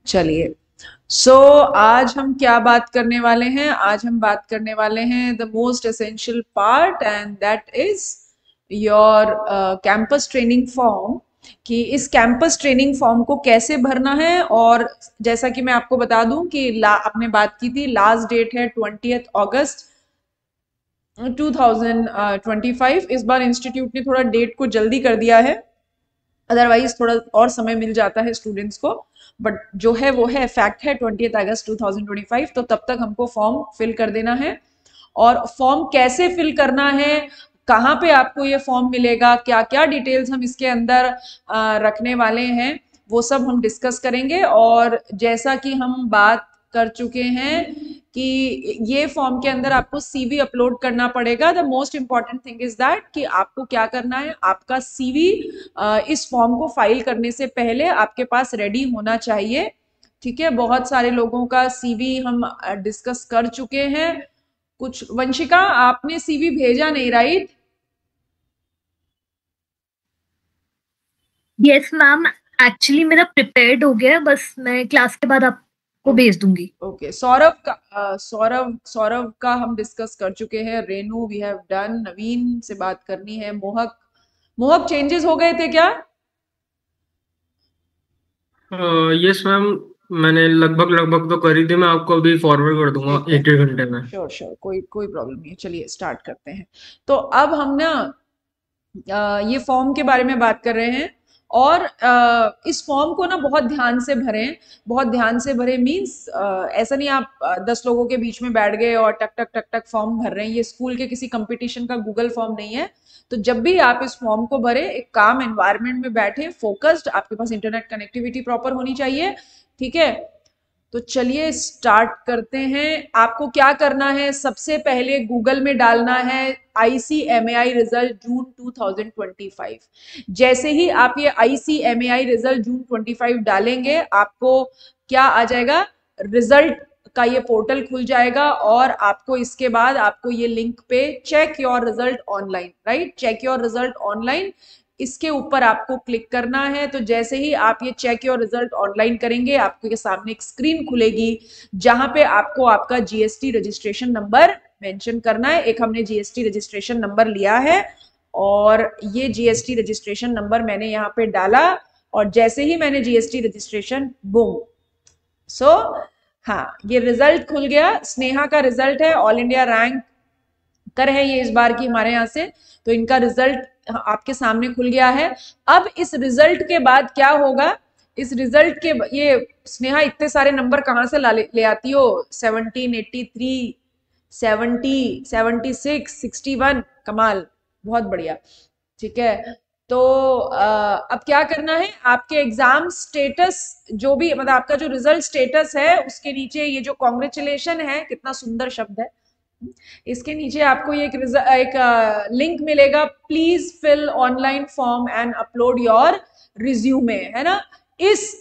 चलिए, आज हम क्या बात करने वाले हैं? आज हम बात करने वाले हैं the most essential part, and that is your campus training form. कि इस कैंपस ट्रेनिंग फॉर्म को कैसे भरना है। और जैसा कि मैं आपको बता दूं कि आपने बात की थी, लास्ट डेट है 20 अगस्त 2025। इस बार इंस्टीट्यूट ने थोड़ा डेट को जल्दी कर दिया है, अदरवाइज थोड़ा और समय मिल जाता है स्टूडेंट्स को। बट जो है वो है, फैक्ट है 20 अगस्त 2025। तो तब तक हमको फॉर्म फिल कर देना है। और फॉर्म कैसे फिल करना है, कहाँ पे आपको ये फॉर्म मिलेगा, क्या क्या डिटेल्स हम इसके अंदर रखने वाले हैं, वो सब हम डिस्कस करेंगे। और जैसा कि हम बात कर चुके हैं कि ये फॉर्म के अंदर आपको सीवी अपलोड करना पड़ेगा। The most important thing is that कि आपको क्या करना है, आपका सीवी इस फॉर्म को फाइल करने से पहले आपके पास रेडी होना चाहिए। ठीक है, बहुत सारे लोगों का सीवी हम डिस्कस कर चुके हैं। कुछ, वंशिका आपने सीवी भेजा नहीं, राइट? यस मैम, एक्चुअली मेरा प्रिपेयर्ड हो गया है, बस मैं क्लास के बाद आपको भेज दूंगी। ओके, सौरभ का सौरभ का हम डिस्कस कर चुके हैं। Renu we have done. Naveen से बात करनी है। मोहक, मोहक चेंजेस हो गए थे क्या? यस मैम, मैंने लगभग लगभग तो करी थी। मैं आपको अभी फॉरवर्ड कर दूंगा ठीक है, एक 1.5 घंटे में। श्योर श्योर, कोई कोई प्रॉब्लम नहीं है। चलिए स्टार्ट करते हैं। तो अब हम ना ये फॉर्म के बारे में बात कर रहे हैं। और इस फॉर्म को ना बहुत ध्यान से भरें। बहुत ध्यान से भरें मीन्स ऐसा नहीं आप 10 लोगों के बीच में बैठ गए और टक टक टक टक फॉर्म भर रहे हैं। ये स्कूल के किसी कंपटीशन का गूगल फॉर्म नहीं है। तो जब भी आप इस फॉर्म को भरें, एक काम एनवायरनमेंट में बैठे, फोकस्ड, आपके पास इंटरनेट कनेक्टिविटी प्रॉपर होनी चाहिए। ठीक है, तो चलिए स्टार्ट करते हैं। आपको क्या करना है, सबसे पहले गूगल में डालना है ICMAI रिजल्ट जून 2025। जैसे ही आप ये ICMAI रिजल्ट जून 25 डालेंगे, आपको क्या आ जाएगा, रिजल्ट का ये पोर्टल खुल जाएगा। और आपको इसके बाद आपको ये लिंक पे check your result online, right, check your result online, इसके ऊपर आपको क्लिक करना है। तो जैसे ही आप ये चेक योर रिजल्ट ऑनलाइन करेंगे, आपके सामने एक स्क्रीन खुलेगी जहां पे आपको आपका जीएसटी रजिस्ट्रेशन नंबर मेंशन करना है। एक हमने जीएसटी रजिस्ट्रेशन नंबर लिया है, और ये जीएसटी रजिस्ट्रेशन नंबर मैंने यहाँ पे डाला। और जैसे ही मैंने जीएसटी रजिस्ट्रेशन, बूम, सो हाँ, ये रिजल्ट खुल गया। स्नेहा का रिजल्ट है, ऑल इंडिया रैंक कर है ये इस बार की हमारे यहाँ से। तो इनका रिजल्ट आपके सामने खुल गया है। अब इस रिजल्ट के बाद क्या होगा, इस रिजल्ट के ये स्नेहा इतने सारे नंबर कहाँ से ले आती हो? 1783, 70, 76, 61, कमाल, बहुत बढ़िया। ठीक है, तो अब क्या करना है, आपके एग्जाम स्टेटस, जो भी मतलब आपका जो रिजल्ट स्टेटस है, उसके नीचे ये जो कॉन्ग्रेचुलेशन है, कितना सुंदर शब्द है, इसके नीचे आपको ये एक लिंक मिलेगा, please fill online form and upload your resume, है ना। इस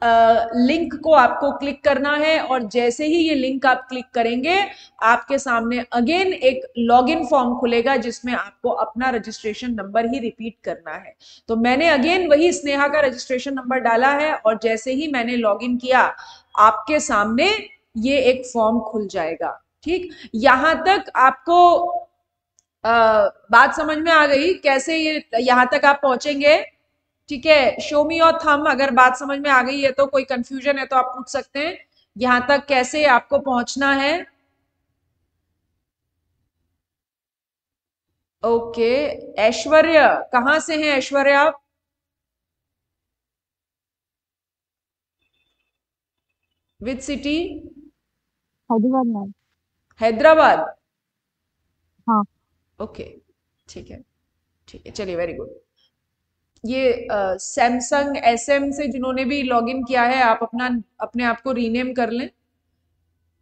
लिंक को आपको क्लिक करना है। और जैसे ही ये लिंक आप क्लिक करेंगे, आपके सामने अगेन एक लॉगिन फॉर्म खुलेगा जिसमें आपको अपना रजिस्ट्रेशन नंबर ही रिपीट करना है। तो मैंने अगेन वही स्नेहा का रजिस्ट्रेशन नंबर डाला है, और जैसे ही मैंने लॉगिन किया, आपके सामने ये एक फॉर्म खुल जाएगा। ठीक, यहां तक आपको बात समझ में आ गई कैसे ये यहां तक आप पहुंचेंगे? ठीक है, शो मी योर थंब अगर बात समझ में आ गई है। तो कोई कंफ्यूजन है तो आप पूछ सकते हैं, यहां तक कैसे आपको पहुंचना है। ओके, ऐश्वर्य, कहां से हैं ऐश्वर्य आप? Which city? Hyderabad ma'am. Hyderabad. हाँ। ओके, ठीक है, ठीक है, चलिए, वेरी गुड। ये सैमसंग SM से जिन्होंने भी लॉगिन किया है, आप अपने आप को रीनेम कर लें।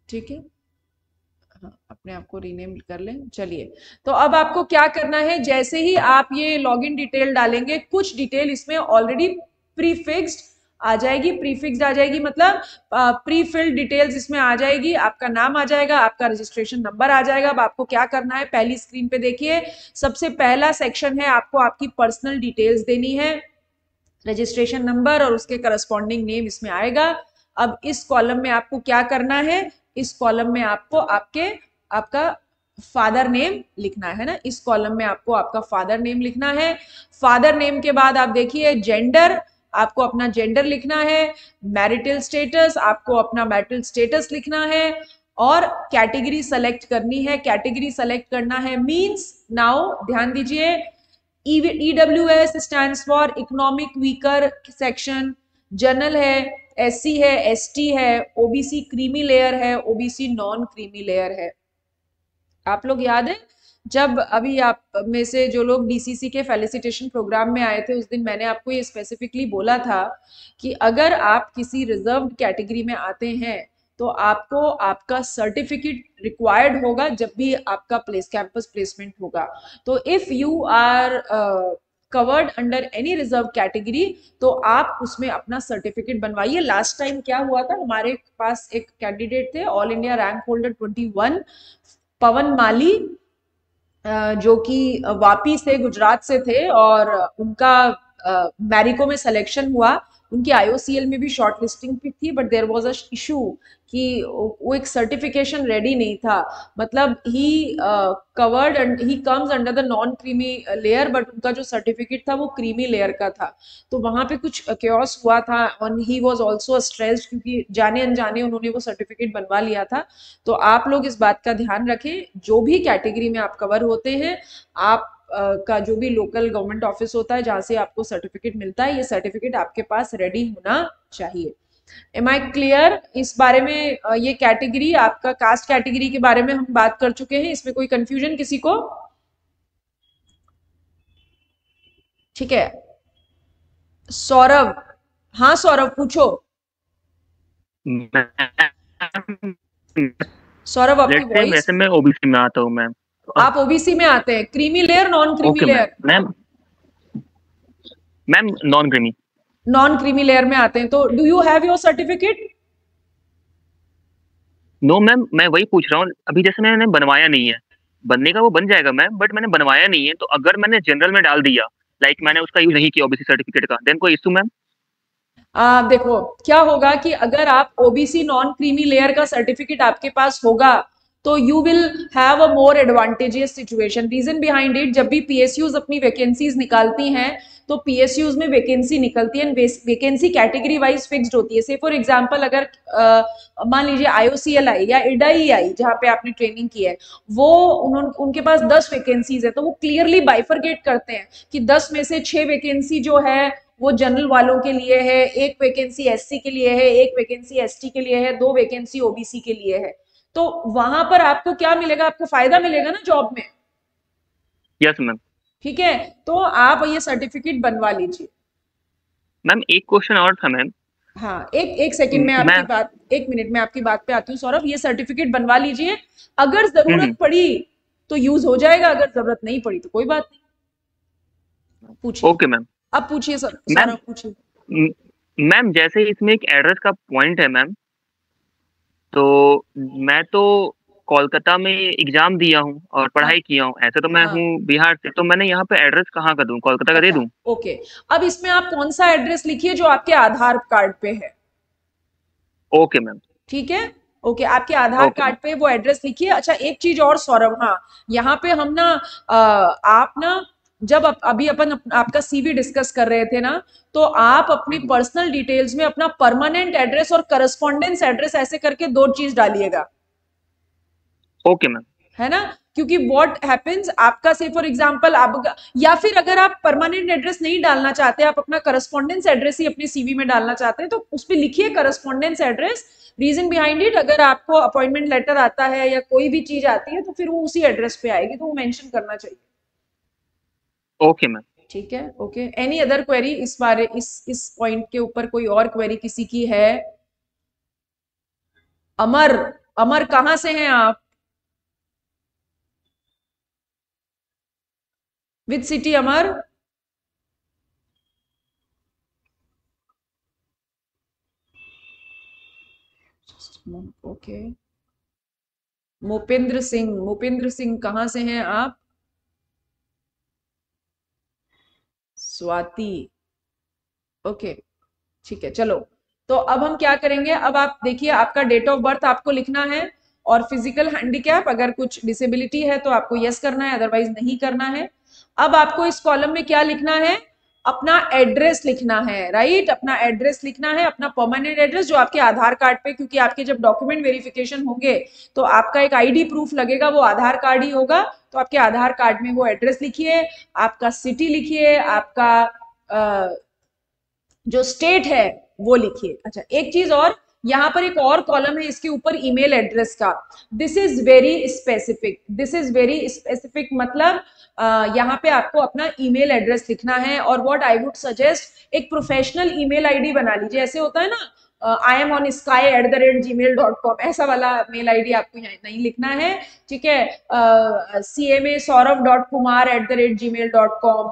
ठीक है, हाँ, अपने आप को रीनेम कर लें। चलिए, तो अब आपको क्या करना है, जैसे ही आप ये लॉगिन डिटेल डालेंगे, कुछ डिटेल इसमें ऑलरेडी प्रीफिक्स्ड आ जाएगी। प्रीफिक्स्ड आ जाएगी मतलब प्री फिल्ड डिटेल्स इसमें आ जाएगी। आपका नाम आ जाएगा, आपका रजिस्ट्रेशन नंबर आ जाएगा। अब आपको क्या करना है, पहली स्क्रीन पे देखिए, सबसे पहला सेक्शन है, आपको आपकी पर्सनल डिटेल्स देनी है। रजिस्ट्रेशन नंबर और उसके करस्पॉन्डिंग नेम इसमें आएगा। अब इस कॉलम में आपको क्या करना है, इस कॉलम में आपको आपका फादर नेम लिखना है ना, इस कॉलम में आपको आपका फादर नेम लिखना है। फादर नेम के बाद आप देखिए जेंडर, आपको अपना जेंडर लिखना है। मैरिटल स्टेटस, आपको अपना मैरिटल स्टेटस लिखना है। और कैटेगरी सेलेक्ट करनी है, कैटेगरी सेलेक्ट करना है मींस, नाउ ध्यान दीजिए, EWS stands for economic weaker section, general है, एससी है, एसटी है, ओबीसी क्रीमी लेयर है, ओबीसी नॉन क्रीमी लेयर है। आप लोग याद है जब अभी आप में से जो लोग डीसीसी के फेलिसिटेशन प्रोग्राम में आए थे, उस दिन मैंने आपको ये स्पेसिफिकली बोला था कि अगर आप किसी रिजर्व्ड कैटेगरी में आते हैं तो आपको आपका सर्टिफिकेट रिक्वायर्ड होगा जब भी आपका कैंपस प्लेसमेंट होगा। तो if you are covered under any reserve category तो आप उसमें अपना सर्टिफिकेट बनवाइए। लास्ट टाइम क्या हुआ था, हमारे पास एक कैंडिडेट थे ऑल इंडिया रैंक होल्डर 21 पवन माली, जो कि वापी से गुजरात से थे और उनका मैरिको में सिलेक्शन हुआ, उनकी आईओसीएल में भी शॉर्ट लिस्टिंग थी, but there was a issue कि वो एक सर्टिफिकेशन रेडी नहीं था। मतलब he covered and he comes under the non creamy layer, but उनका जो सर्टिफिकेट था वो क्रीमी लेयर का था। तो वहां पे कुछ क्योस हुआ था और ही वाज आल्सो स्ट्रेस्ड क्योंकि जाने अनजाने उन्होंने वो सर्टिफिकेट बनवा लिया था। तो आप लोग इस बात का ध्यान रखें, जो भी कैटेगरी में आप कवर होते हैं, आप का जो भी लोकल गवर्नमेंट ऑफिस होता है जहां से आपको सर्टिफिकेट मिलता है, ये सर्टिफिकेट आपके पास रेडी होना चाहिए। एम आई क्लियर इस बारे में? ये कैटेगरी आपका कास्ट कैटेगरी के बारे में हम बात कर चुके हैं, इसमें कोई कंफ्यूजन किसी को? ठीक है सौरभ, हाँ सौरभ पूछो। सौरभ आपकी वॉइस, वैसे मैं ओबीसी में आता हूँ मैम। आप ओबीसी में आते हैं, creamy layer non creamy layer? Ma'am ma'am non creamy. Non creamy layer में आते हैं, तो do you have your certificate? No ma'am, मैं वही पूछ रहा हूँ, अभी जैसे मैंने बनवाया नहीं है, बनने का वो बन जाएगा मैम, बट मैंने बनवाया नहीं है, तो अगर मैंने जनरल में डाल दिया, लाइक मैंने उसका यूज नहीं किया ओबीसी सर्टिफिकेट का, देन कोई इशू मैम? देखो क्या होगा कि अगर आप ओबीसी नॉन क्रीमी लेयर का सर्टिफिकेट आपके पास होगा तो you will have a more advantageous situation. Reason behind it, जब भी पीएसयूज अपनी वैकेंसीज निकालती हैं तो पीएसयूज में वैकेंसी निकलती है, वैकेंसी कैटेगरी वाइज फिक्स्ड होती है। से फॉर एग्जांपल अगर मान लीजिए आईओसीएल आई या इडाई आई जहां पे आपने ट्रेनिंग की है, वो उनके पास 10 वैकेंसीज है, तो वो क्लियरली बाइफरगेट करते हैं कि 10 में से 6 वैकेंसी जो है वो जनरल वालों के लिए है, एक वैकेंसी एससी के लिए है, एक वैकेंसी एसटी के लिए है, 2 वैकेंसी ओबीसी के लिए है। तो वहां पर आपको क्या मिलेगा, आपको फायदा मिलेगा ना जॉब में। Yes ma'am. ठीक है, तो आप ये सर्टिफिकेट बनवा लीजिए। मैम एक क्वेश्चन और था मैम। हाँ एक सेकंड में आपकी बात, 1 मिनट में आपकी बात पे आती हूँ सौरभ। ये सर्टिफिकेट बनवा लीजिए, अगर जरूरत पड़ी तो यूज हो जाएगा, अगर जरूरत नहीं पड़ी तो कोई बात नहीं। पूछिए। Okay ma'am. अब पूछिए सौरभ, पूछिए। मैम जैसे इसमें एक एड्रेस का पॉइंट है मैम, तो मैं तो कोलकाता में एग्जाम दिया हूँ और पढ़ाई किया हूँ, ऐसे तो मैं हूँ बिहार से, तो मैंने यहाँ पे एड्रेस कहाँ का दूँ, कोलकाता का दे दूँ? ओके, अब इसमें आप कौन सा एड्रेस लिखिए जो आपके आधार कार्ड पे है। Okay ma'am. ठीक है, ओके, आपके आधार कार्ड पे वो एड्रेस लिखिए। अच्छा एक चीज और सौरभ, हाँ यहाँ पे हम ना आप ना जब अभी अपन आपका सीवी डिस्कस कर रहे थे ना, तो आप अपनी पर्सनल डिटेल्स में अपना परमानेंट एड्रेस और करस्पॉन्डेंस एड्रेस ऐसे करके 2 चीज डालिएगा। Okay ma'am. है ना, क्योंकि व्हाट हैपेंस, आपका से फॉर एग्जांपल आप, या फिर अगर आप परमानेंट एड्रेस नहीं डालना चाहते, आप अपना करस्पॉन्डेंस एड्रेस ही अपनी सीवी में डालना चाहते हैं, तो उस पर लिखिए correspondence address. Reason behind it, अगर आपको अपॉइंटमेंट लेटर आता है या कोई भी चीज आती है तो फिर वो उसी एड्रेस पे आएगी, तो वो मेंशन करना चाहिए। Okay ma'am. ठीक है, ओके। एनी अदर क्वेरी इस बारे, इस पॉइंट के ऊपर कोई और क्वेरी किसी की है? अमर, अमर कहां से हैं आप? With city Amar? Okay. Mopendra Singh, Mopendra Singh कहां से हैं आप? स्वाति, ओके ठीक है, चलो तो अब हम क्या करेंगे, अब आप देखिए आपका डेट ऑफ बर्थ आपको लिखना है और फिजिकल हैंडीकैप, अगर कुछ डिसेबिलिटी है तो आपको यस करना है, अदरवाइज नहीं करना है। अब आपको इस कॉलम में क्या लिखना है, अपना एड्रेस लिखना है, राइट, अपना एड्रेस लिखना है, अपना परमानेंट एड्रेस जो आपके आधार कार्ड पे, क्योंकि आपके जब डॉक्यूमेंट वेरिफिकेशन होंगे तो आपका एक आईडी प्रूफ लगेगा, वो आधार कार्ड ही होगा, तो आपके आधार कार्ड में वो एड्रेस लिखिए, आपका सिटी लिखिए, आपका जो स्टेट है वो लिखिए। अच्छा, एक चीज और, यहां पर एक और कॉलम है इसके ऊपर ईमेल एड्रेस का। This is very specific, this is very specific, मतलब यहाँ पे आपको अपना ईमेल एड्रेस लिखना है। और व्हाट आई वुड सजेस्ट, एक प्रोफेशनल ईमेल आईडी बना लीजिए, ऐसे होता है ना IAMONSKY@gmail.com, ऐसा वाला मेल आईडी आपको यहाँ नहीं लिखना है, ठीक है। CMA saurav.kumar@gmail.com,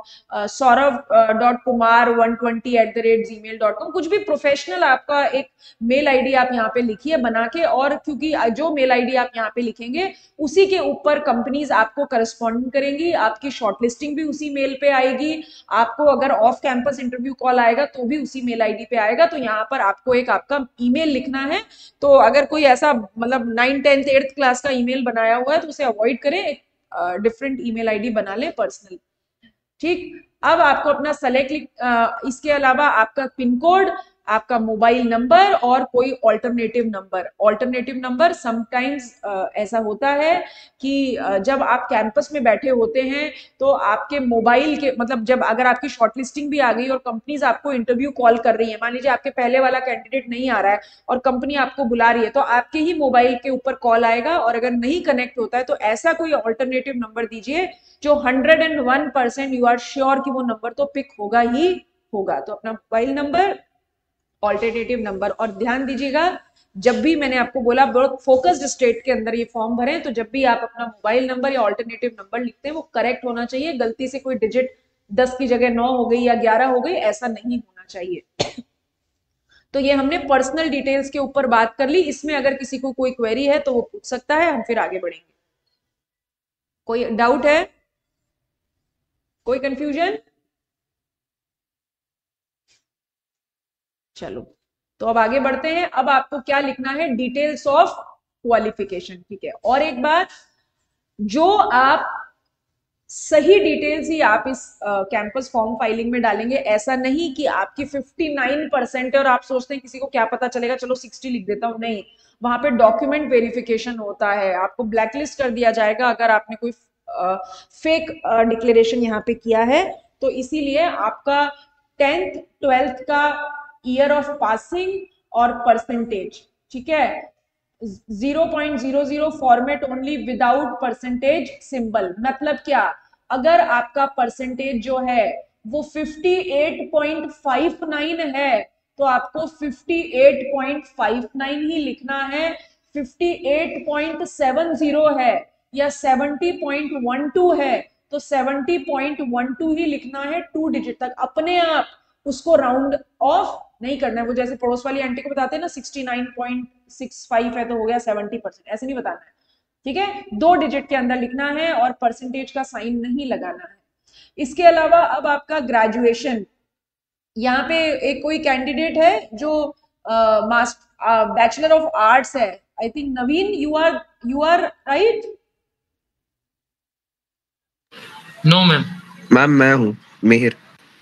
saurav.kumar120@gmail.com, कुछ भी प्रोफेशनल आपका एक मेल आईडी आप यहाँ पे लिखिए बना के, और क्योंकि जो मेल आईडी आप यहाँ पे लिखेंगे उसी के ऊपर कंपनीज आपको करस्पॉन्ड करेंगी, आपकी शॉर्टलिस्टिंग भी उसी मेल पे आएगी, आपको अगर ऑफ कैंपस इंटरव्यू कॉल आएगा तो भी उसी मेल आईडी पे आएगा। तो यहाँ पर आपको एक आपका ईमेल लिखना है। तो अगर कोई ऐसा मतलब 9th 10th 8th क्लास का ईमेल बनाया हुआ है तो उसे अवॉइड करें, एक डिफरेंट ईमेल आईडी बना ले पर्सनल, ठीक। अब आपको अपना सेलेक्ट, इसके अलावा आपका पिन कोड, आपका मोबाइल नंबर और कोई alternative number. Alternative number sometimes ऐसा होता है कि जब आप कैंपस में बैठे होते हैं तो आपके मोबाइल के, मतलब जब अगर आपकी शॉर्टलिस्टिंग भी आ गई और कंपनीज आपको इंटरव्यू कॉल कर रही है, मान लीजिए आपके पहले वाला कैंडिडेट नहीं आ रहा है और कंपनी आपको बुला रही है, तो आपके ही मोबाइल के ऊपर कॉल आएगा, और अगर नहीं कनेक्ट होता है तो ऐसा कोई ऑल्टरनेटिव नंबर दीजिए जो 101% यू आर श्योर कि वो नंबर तो पिक होगा ही होगा। तो अपना मोबाइल नंबर, ऑल्टरनेटिव नंबर, और ध्यान दीजिएगा जब भी मैंने आपको बोला बहुत फोकस्ड स्टेट के अंदर ये फॉर्म भरें, तो जब भी आप अपना मोबाइल नंबर या ऑल्टरनेटिव नंबर लिखते हैं वो करेक्ट होना चाहिए, गलती से कोई डिजिट 10 की जगह 9 हो गई या 11 हो गई, ऐसा नहीं होना चाहिए। तो ये हमने पर्सनल डिटेल्स के ऊपर बात कर ली। इसमें अगर किसी को कोई क्वेरी है तो वो पूछ सकता है, हम फिर आगे बढ़ेंगे। कोई डाउट है, कोई कंफ्यूजन? चलो, तो अब आगे बढ़ते हैं। अब आपको क्या लिखना है, डिटेल्स ऑफ क्वालिफिकेशन, ठीक है। और एक बात, जो आप सही डिटेल्स ही आप इस कैंपस फॉर्म फाइलिंग में डालेंगे, ऐसा नहीं कि आपकी 59% है और आप सोचते हैं किसी को क्या पता चलेगा, चलो 60 लिख देता हूं, नहीं, वहां पे डॉक्यूमेंट वेरिफिकेशन होता है, आपको ब्लैकलिस्ट कर दिया जाएगा अगर आपने कोई फेक डिक्लेरेशन यहाँ पे किया है। तो इसीलिए आपका 10th 12th का ईयर ऑफ पासिंग और परसेंटेज, ठीक है, 0.00 format only without percentage symbol. मतलब क्या, अगर आपका परसेंटेज जो है वो 58.59 है तो आपको 58.59 ही लिखना है। 58.70 है या 70.12 है तो 70.12 ही लिखना है 2 डिजिट तक। अपने आप उसको राउंड ऑफ नहीं करना है, वो जैसे पड़ोस वाली आंटी को बताते हैं ना 69.65 है तो हो गया 70%, ऐसे नहीं बताना है, ठीक है। 2 डिजिट के अंदर लिखना है और परसेंटेज का साइन नहीं लगाना है। इसके अलावा अब आपका ग्रेजुएशन, यहाँ पे एक कोई कैंडिडेट है जो बैचलर ऑफ आर्ट्स है, I think Naveen, you are right? No ma'am. Ma'am मैं हूँ मेहर।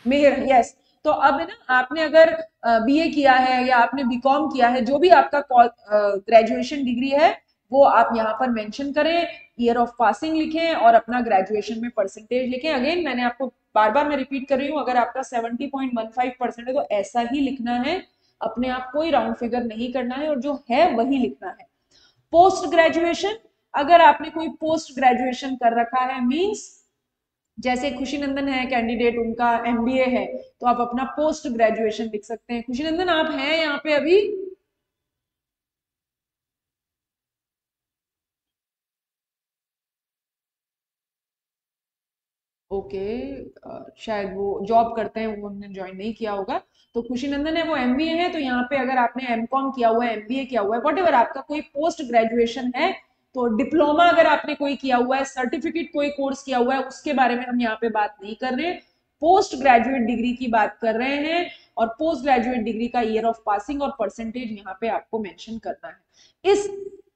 मेहर, यस। तो अब है ना, आपने अगर बीए किया है या आपने बीकॉम किया है, जो भी आपका ग्रेजुएशन डिग्री है वो आप यहाँ पर मेंशन करें, ईयर ऑफ पासिंग लिखें और अपना ग्रेजुएशन में परसेंटेज लिखें। अगेन मैंने आपको बार बार मैं रिपीट कर रही हूँ, अगर आपका 70.15% है तो ऐसा ही लिखना है, अपने आप कोई राउंड फिगर नहीं करना है और जो है वही लिखना है। पोस्ट ग्रेजुएशन, अगर आपने कोई पोस्ट ग्रेजुएशन कर रखा है, मीन्स जैसे खुशी नंदन है कैंडिडेट, उनका एमबीए है, तो आप अपना पोस्ट ग्रेजुएशन लिख सकते हैं। खुशी नंदन आप हैं यहाँ पे अभी? ओके, शायद वो जॉब करते हैं, वो उन्होंने ज्वाइन नहीं किया होगा। तो खुशी नंदन है, वो एमबीए है, तो यहाँ पे अगर आपने एमकॉम किया हुआ है, एमबीए किया हुआ है, व्हाटएवर आपका कोई पोस्ट ग्रेजुएशन है, तो डिप्लोमा अगर आपने कोई किया हुआ है, सर्टिफिकेट कोई कोर्स किया हुआ है, उसके बारे में हम यहाँ पे बात नहीं कर रहे, पोस्ट ग्रेजुएट डिग्री की बात कर रहे हैं। और पोस्ट ग्रेजुएट डिग्री का ईयर ऑफ पासिंग और परसेंटेज यहाँ पे आपको मेंशन करना है। इस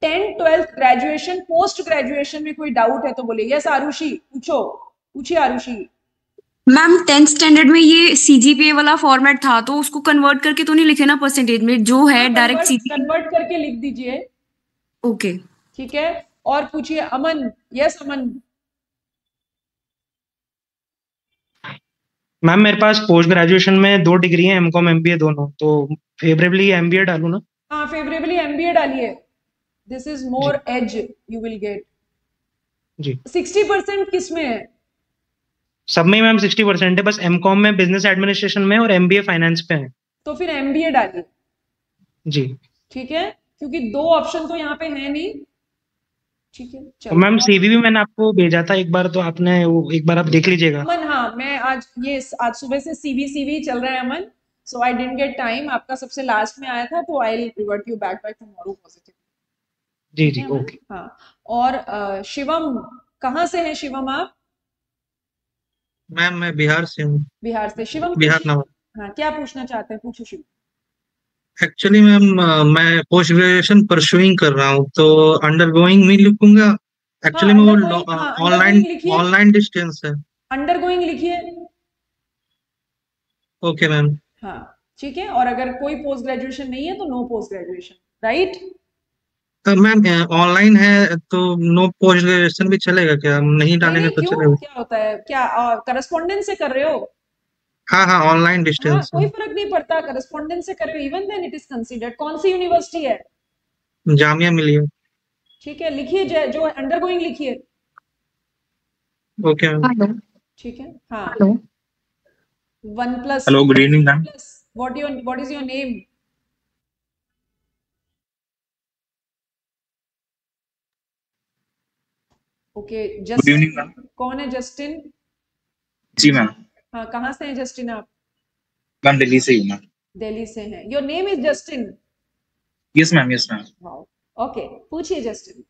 10th 12th graduation post graduation में कोई डाउट है तो बोलिए। यस आरुषि, पूछिए आरुषि। मैम 10th स्टैंडर्ड में ये सीजीपीए वाला फॉर्मेट था, तो उसको कन्वर्ट करके तो नहीं लिखे ना परसेंटेज में, जो है डायरेक्ट सीजीपीए कन्वर्ट करके लिख दीजिए। ओके ठीक है, और पूछिए अमन। यस अमन। मैम मेरे पास पोस्ट ग्रेजुएशन में 2 डिग्री है, एमकॉम एमबीए दोनों, तो फेवरेबली एमबीए डालूं ना? हाँ फेवरेबली एमबीए डालिए। This is more edge you will get जी। 60% किस में है? सब में मैम 60% है, बस एमकॉम में बिजनेस एडमिनिस्ट्रेशन में और एमबीए फाइनेंस पे है। तो फिर एमबीए डालिए। जी ठीक है, क्योंकि 2 ऑप्शन तो यहाँ पे है नहीं। ठीक है तो मैम सीवी भी मैंने आपको भेजा था एक बार, तो आपने वो एक बार आप देख लीजिएगा। अमन हाँ, मैं आज सुबह से सीवी चल रहा है Aman, so I didn't get time. आपका सबसे लास्ट में आया था, तो I will revert you back by tomorrow positive. जी जी ओके। हाँ, और शिवम, कहाँ से हैं शिवम आप? मैम मैं बिहार से हूँ। बिहार से। शिवम बिहार ना। हाँ, क्या पूछना चाहते हैं, पूछो शिवम। एक्चुअली मैम मैं पोस्ट ग्रेजुएशन परसुइंग कर रहा हूँ, तो अंडरगोइंग नहीं लिखूंगा। एक्चुअली में वो ऑनलाइन डिस्टेंस है। अंडरगोइंग लिखिए। Okay ma'am. हाँ ठीक है, और अगर कोई पोस्ट ग्रेजुएशन नहीं है तो no post graduation, right? Ma'am online है तो नो पोस्ट ग्रेजुएशन भी चलेगा क्या? नहीं डालेंगे तो चलेगा? क्या होता है, क्या करस्पॉन्डेंस से कर रहे हो? हाँ हाँ ऑनलाइन हाँ, डिस्टेंस। कोई फर्क नहीं पड़ता, करस्पॉन्डेंस से कर रहे हो, even then it is considered. कौन सी यूनिवर्सिटी है? जामिया मिलिया। ठीक है, लिखिए जो अंडरगोइंग लिखिए। Okay ma'am. हेलो। ठीक है, हाँ। Hello. 1+। Hello, good evening ma'am. What is your name? Okay good evening ma'am. कौन है जस्टिन? जी मैम। हाँ, कहाँ से हैं जस्टिन आप? मैम दिल्ली से ही हूँ मैम। दिल्ली से हैं। Your name is Justin? Yes ma'am, yes ma'am. Okay, पूछिए जस्टिन।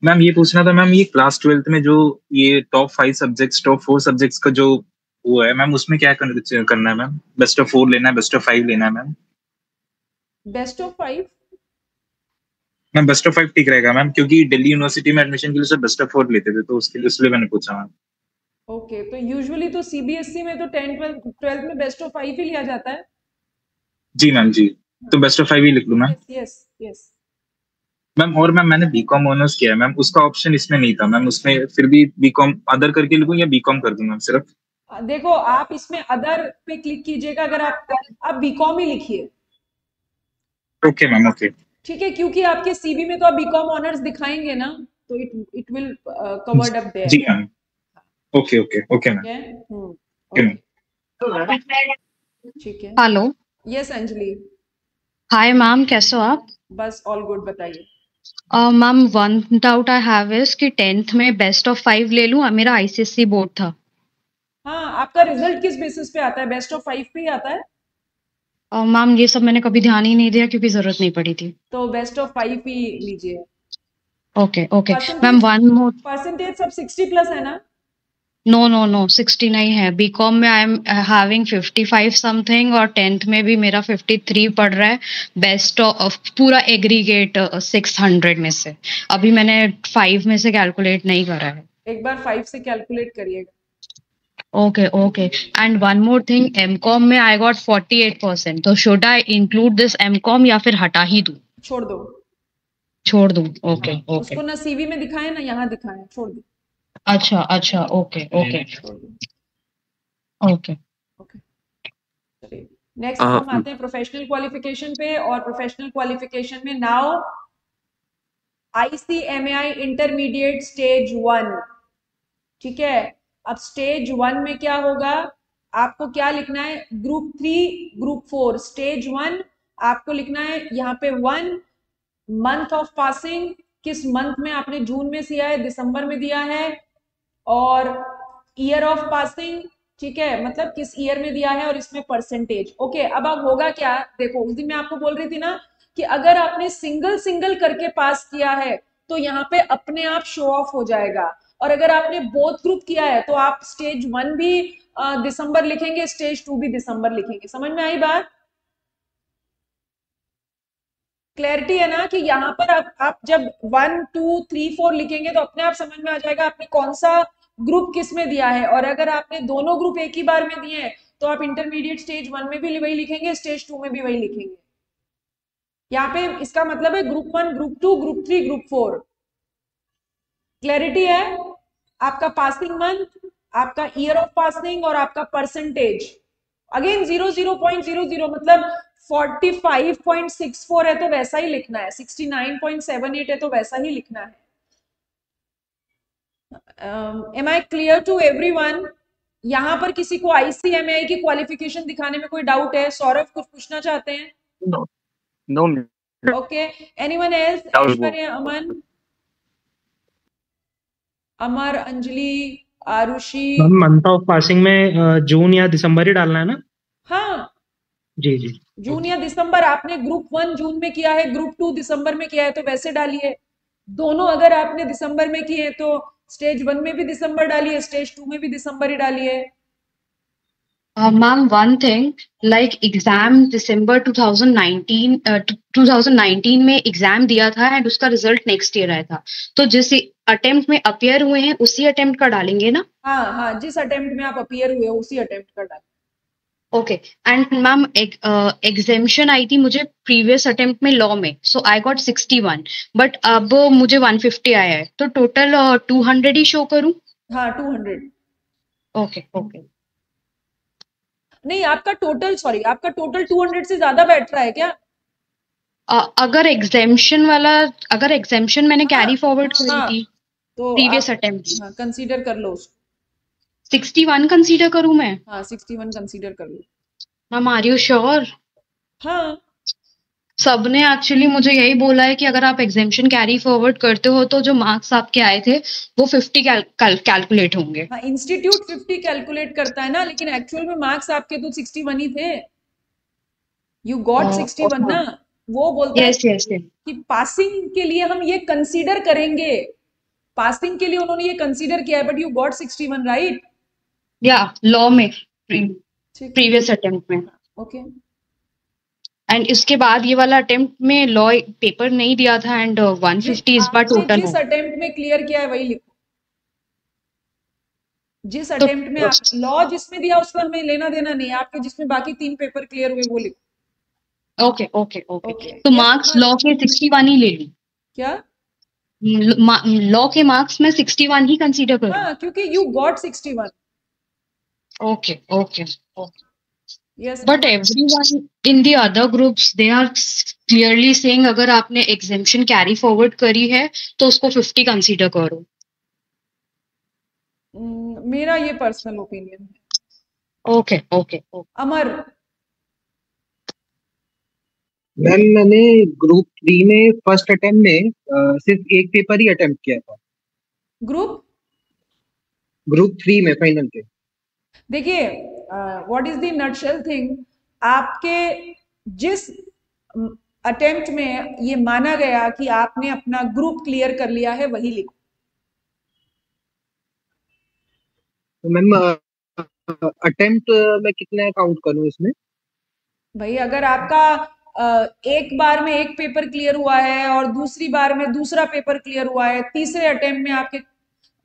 मैम ये पूछना था मैम, ये क्लास 12th में जो ये टॉप 5 सब्जेक्ट्स, टॉप 4 सब्जेक्ट्स का जो वो है मैम, उसमें क्या करना है मैम? बेस्ट ऑफ 4 लेना है, बेस्ट ऑफ 5 लेना है ma'am? Best of 5? Ma'am best of 5 ठीक रहेगा मैम, क्योंकि दिल्ली यूनिवर्सिटी में एडमिशन के लिए सब बेस्ट ऑफ 4 लेते थे, तो उसके लिए इसलिए मैंने पूछा मैम। ओके, तो यूजुअली तो सीबीएसई में तो 10 12 में बेस्ट ऑफ 5 ही लिया जाता है। जी मैम जी, तो बेस्ट ऑफ 5 ही लिख लूँ मैम? Yes yes ma'am. और मैम मैंने बीकॉम ऑनर्स किया है मैम, उसका ऑप्शन इसमें नहीं था मैम, उसमें फिर भी बीकॉम अदर करके लिखूं या बीकॉम कर दूं मैम सिर्फ? देखो, आप इसमें अदर पे क्लिक कीजिएगा, अगर आप बीकॉम ही लिखिए। Okay ma'am, okay. ठीक है, क्योंकि आपके सीवी में तो आप बीकॉम ऑनर्स दिखाएंगे ना, तो it will covered up there. जी ma'am. Okay okay okay ma'am. Okay ma'am. ठीक है। Hello. Yes Anjali. Hi ma'am, कैसे हो आप? बस ऑल गुड, बताइए। Ma'am one doubt I have is कि 10th में बेस्ट ऑफ 5 ले लूं, मेरा आईसीएसई बोर्ड था। हाँ, आपका रिजल्ट किस बेसिस पे आता है? बेस्ट ऑफ 5 पे ही आता है? मैम ये सब मैंने कभी ध्यान ही नहीं दिया क्योंकि जरूरत नहीं पड़ी थी। तो बेस्ट ऑफ 5 ही लीजिए। Okay okay ma'am, one more. Percentage सब 60+ है ना? नो 60 नहीं है। बीकॉम में आई एम हैविंग 55 समथिंग और 10th में भी मेरा 53 पड़ रहा है। बेस्ट ऑफ पूरा एग्रीगेट 600 में से। अभी मैंने 5 में से कैलकुलेट नहीं करा है। एक बार 5 से कैलकुलेट करिएगा। Okay and one more thing, MCom में आई गॉट 48%, तो should I include this MCom या फिर हटा ही दूं? छोड़ दो। ओके उसको ना सीवी में दिखाएं ना यहाँ दिखाएं, छोड़ दो। अच्छा ओके। चलिए नेक्स्ट हम आते हैं प्रोफेशनल क्वालिफिकेशन पे। और प्रोफेशनल क्वालिफिकेशन में नाउ ICMAI इंटरमीडिएट स्टेज 1। ठीक है, अब स्टेज 1 में क्या होगा, आपको क्या लिखना है? ग्रुप 3 ग्रुप 4 स्टेज 1 आपको लिखना है। यहाँ पे 1 मंथ ऑफ पासिंग, किस मंथ में आपने जून में दिया है, दिसंबर में दिया है, और ईयर ऑफ पासिंग, ठीक है, मतलब किस ईयर में दिया है, और इसमें परसेंटेज। ओके, अब होगा क्या, देखो उस दिन मैं आपको बोल रही थी ना कि अगर आपने सिंगल करके पास किया है तो यहाँ पे अपने आप शो ऑफ हो जाएगा, और अगर आपने बोथ ग्रुप किया है तो आप स्टेज 1 भी दिसंबर लिखेंगे, स्टेज 2 भी दिसंबर लिखेंगे। समझ में आई बात? क्लैरिटी है ना कि यहाँ पर आप जब 1 2 3 4 लिखेंगे तो अपने आप समझ में आ जाएगा आपने कौन सा ग्रुप किस में दिया है। और अगर आपने दोनों ग्रुप एक ही बार में दिए हैं तो आप इंटरमीडिएट स्टेज 1 में भी वही लिखेंगे, स्टेज 2 में भी वही लिखेंगे। यहाँ पे इसका मतलब है group 1, group 2, group 3, group 4। Clarity है? आपका पासिंग मंथ, आपका ईयर ऑफ पासिंग और आपका परसेंटेज। अगेन 00.00 मतलब 45.64 है तो वैसा ही लिखना है, 69.78 है तो वैसा ही लिखना है। Am I clear to everyone? यहाँ पर किसी को ICMAI की क्वालिफिकेशन दिखाने में कोई डाउट है? सौरभ कुछ पूछना चाहते हैं? No. Okay, anyone else? Aishwarya, Aman, Amar, Anjali, Arushi. Month of passing में जून या दिसंबर ही डालना है ना? हाँ जी जी, जून या दिसंबर। आपने ग्रुप 1 जून में किया है, ग्रुप 2 दिसंबर में किया है तो वैसे डालिए। दोनों अगर आपने दिसंबर में किए तो स्टेज 1 में भी दिसंबर डालिए, स्टेज 2 में भी दिसंबर ही डालिए। Ma'am one thing, like exam December 2019 में एग्जाम दिया था एंड उसका रिजल्ट नेक्स्ट ईयर आया था, तो जिस अटेम्प्ट में अपीयर हुए हैं उसी अटेम्प्ट का डालेंगे ना? हाँ हाँ, जिस अटेम्प्ट में आप अपीयर हुए उसी अटेम्प्ट का डालें। ओके, एंड मैम एग्जेम्पशन आई थी मुझे प्रीवियस अटेम्प्ट में लॉ में, सो आई गॉट 61, बट अब मुझे 150 आया है, तो टोटल 200 ही शो करूं? हाँ 200। Okay okay. नहीं, आपका टोटल 200 से ज्यादा बैठ रहा है क्या? अगर एग्जेम्पशन मैंने कैरी फॉरवर्ड करी थी तो प्रीवियस अटेम्प्ट, हाँ कंसीडर कर लो उसको। 61 कंसीडर करूं मैं? हाँ 61 कंसीडर कर लो। Ma'am are you sure? हाँ, सबने एक्चुअली मुझे यही बोला है कि अगर आप एग्जेम्पशन कैरी फॉरवर्ड करते हो तो जो मार्क्स आपके आए थे वो 50 कैलकुलेट होंगे। हाँ इंस्टीट्यूट 50 कैलकुलेट करता है ना, लेकिन एक्चुअल में मार्क्स आपके तो 61 ही थे। यू गॉट 61 ना। वो बोलता है कि पासिंग के लिए हम ये कंसीडर करेंगे, पासिंग के लिए उन्होंने ये कंसीडर किया है, बट यू गॉट 61 राइट? या लॉ में प्रीवियस अटेम्प्ट में। ओके, एंड इसके बाद ये वाला अटेम्प्ट में लॉ पेपर नहीं दिया था एंड 150 इस बार टोटल। जिस अटेम्प्ट में क्लियर किया है वही लिखो। जिस अटेम्प्ट में आप लॉ जिसमें दिया उसका हमें लेना देना नहीं, आपके जिसमें बाकी 3 पेपर क्लियर हुए वो लिखो। ओके ओके ओके, तो मार्क्स लॉ के 61 ही ले ली क्या? लॉ के मार्क्स में 61 ही कंसीडर करूं? हाँ, क्योंकि you got 61। Okay okay okay. Yes, but everyone in the other groups they are clearly saying अगर आपने exemption carry forward करी है तो उसको 50 कंसीडर करो। मेरा ये पर्सनल ओपिनियन है। Okay okay. अमर, मैम मैंने ग्रुप 3 में फर्स्ट अटेम्प्ट में सिर्फ एक पेपर ही अटेम्प्ट किया था। ग्रुप 3 में फाइनल के। देखिए what is the nutshell thing, आपके जिस अटेम्प्ट में ये माना गया कि आपने अपना ग्रुप क्लियर कर लिया है वही लिखो। तो मैम अटेम्प्ट मैं कितना काउंट करूं इसमें? भाई अगर आपका एक बार में एक पेपर क्लियर हुआ है और दूसरी बार में दूसरा पेपर क्लियर हुआ है, तीसरे अटेम्प्ट में आपके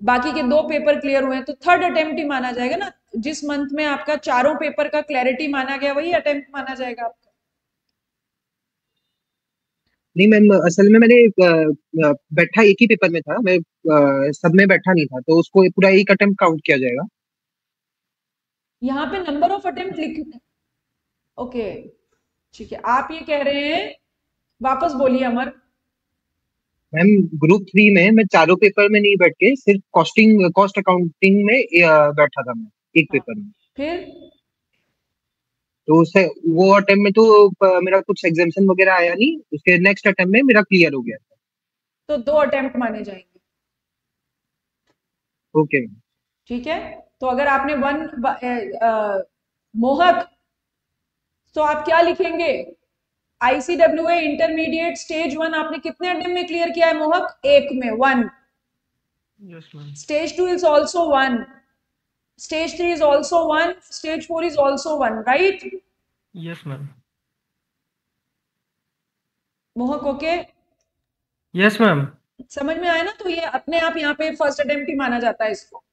बाकी के 2 पेपर क्लियर हुए हैं तो थर्ड अटेम्प्ट ही माना जाएगा ना। जिस मंथ में आपका चारों पेपर का क्लैरिटी माना गया वही अटेम्प्ट माना जाएगा आपका। नहीं मैम, असल में मैंने बैठा एक ही पेपर में था, मैं सब में बैठा नहीं था, तो उसको पूरा एक अटेम्प्ट काउंट किया जाएगा। यहाँ पे नंबर ऑफ अटेम्प्ट लिख, ओके ठीक है, आप ये कह रहे हैं, वापस बोलिए अमर। मैम ग्रुप 3 में मैं चारों पेपर में नहीं बैठ के सिर्फ कॉस्ट अकाउंटिंग में बैठा था मैं एक पेपर में। फिर तो उससे वो अटेम्प्ट में तो मेरा कुछ एग्जाम्शन वगैरह आया नहीं, उसके नेक्स्ट अटेम्प्ट में मेरा क्लियर हो गया था। तो 2 अटेम्प्ट माने जाएंगे। ओके ठीक है, तो अगर आपने मोहक, तो आप क्या लिखेंगे? ICWA इंटरमीडिएट स्टेज 1 आपने कितने अटेम्प्ट में क्लियर किया है मोहक? 1 में 1। Yes, ma'am. Stage 2 is also 1. Stage 3 is also 1. Stage 4 is also 1, right? Yes, ma'am. मोहक ओके? Yes, ma'am. समझ में आया ना? तो ये अपने आप यहाँ पे फर्स्ट अटेम्प्ट ही माना जाता है इसको।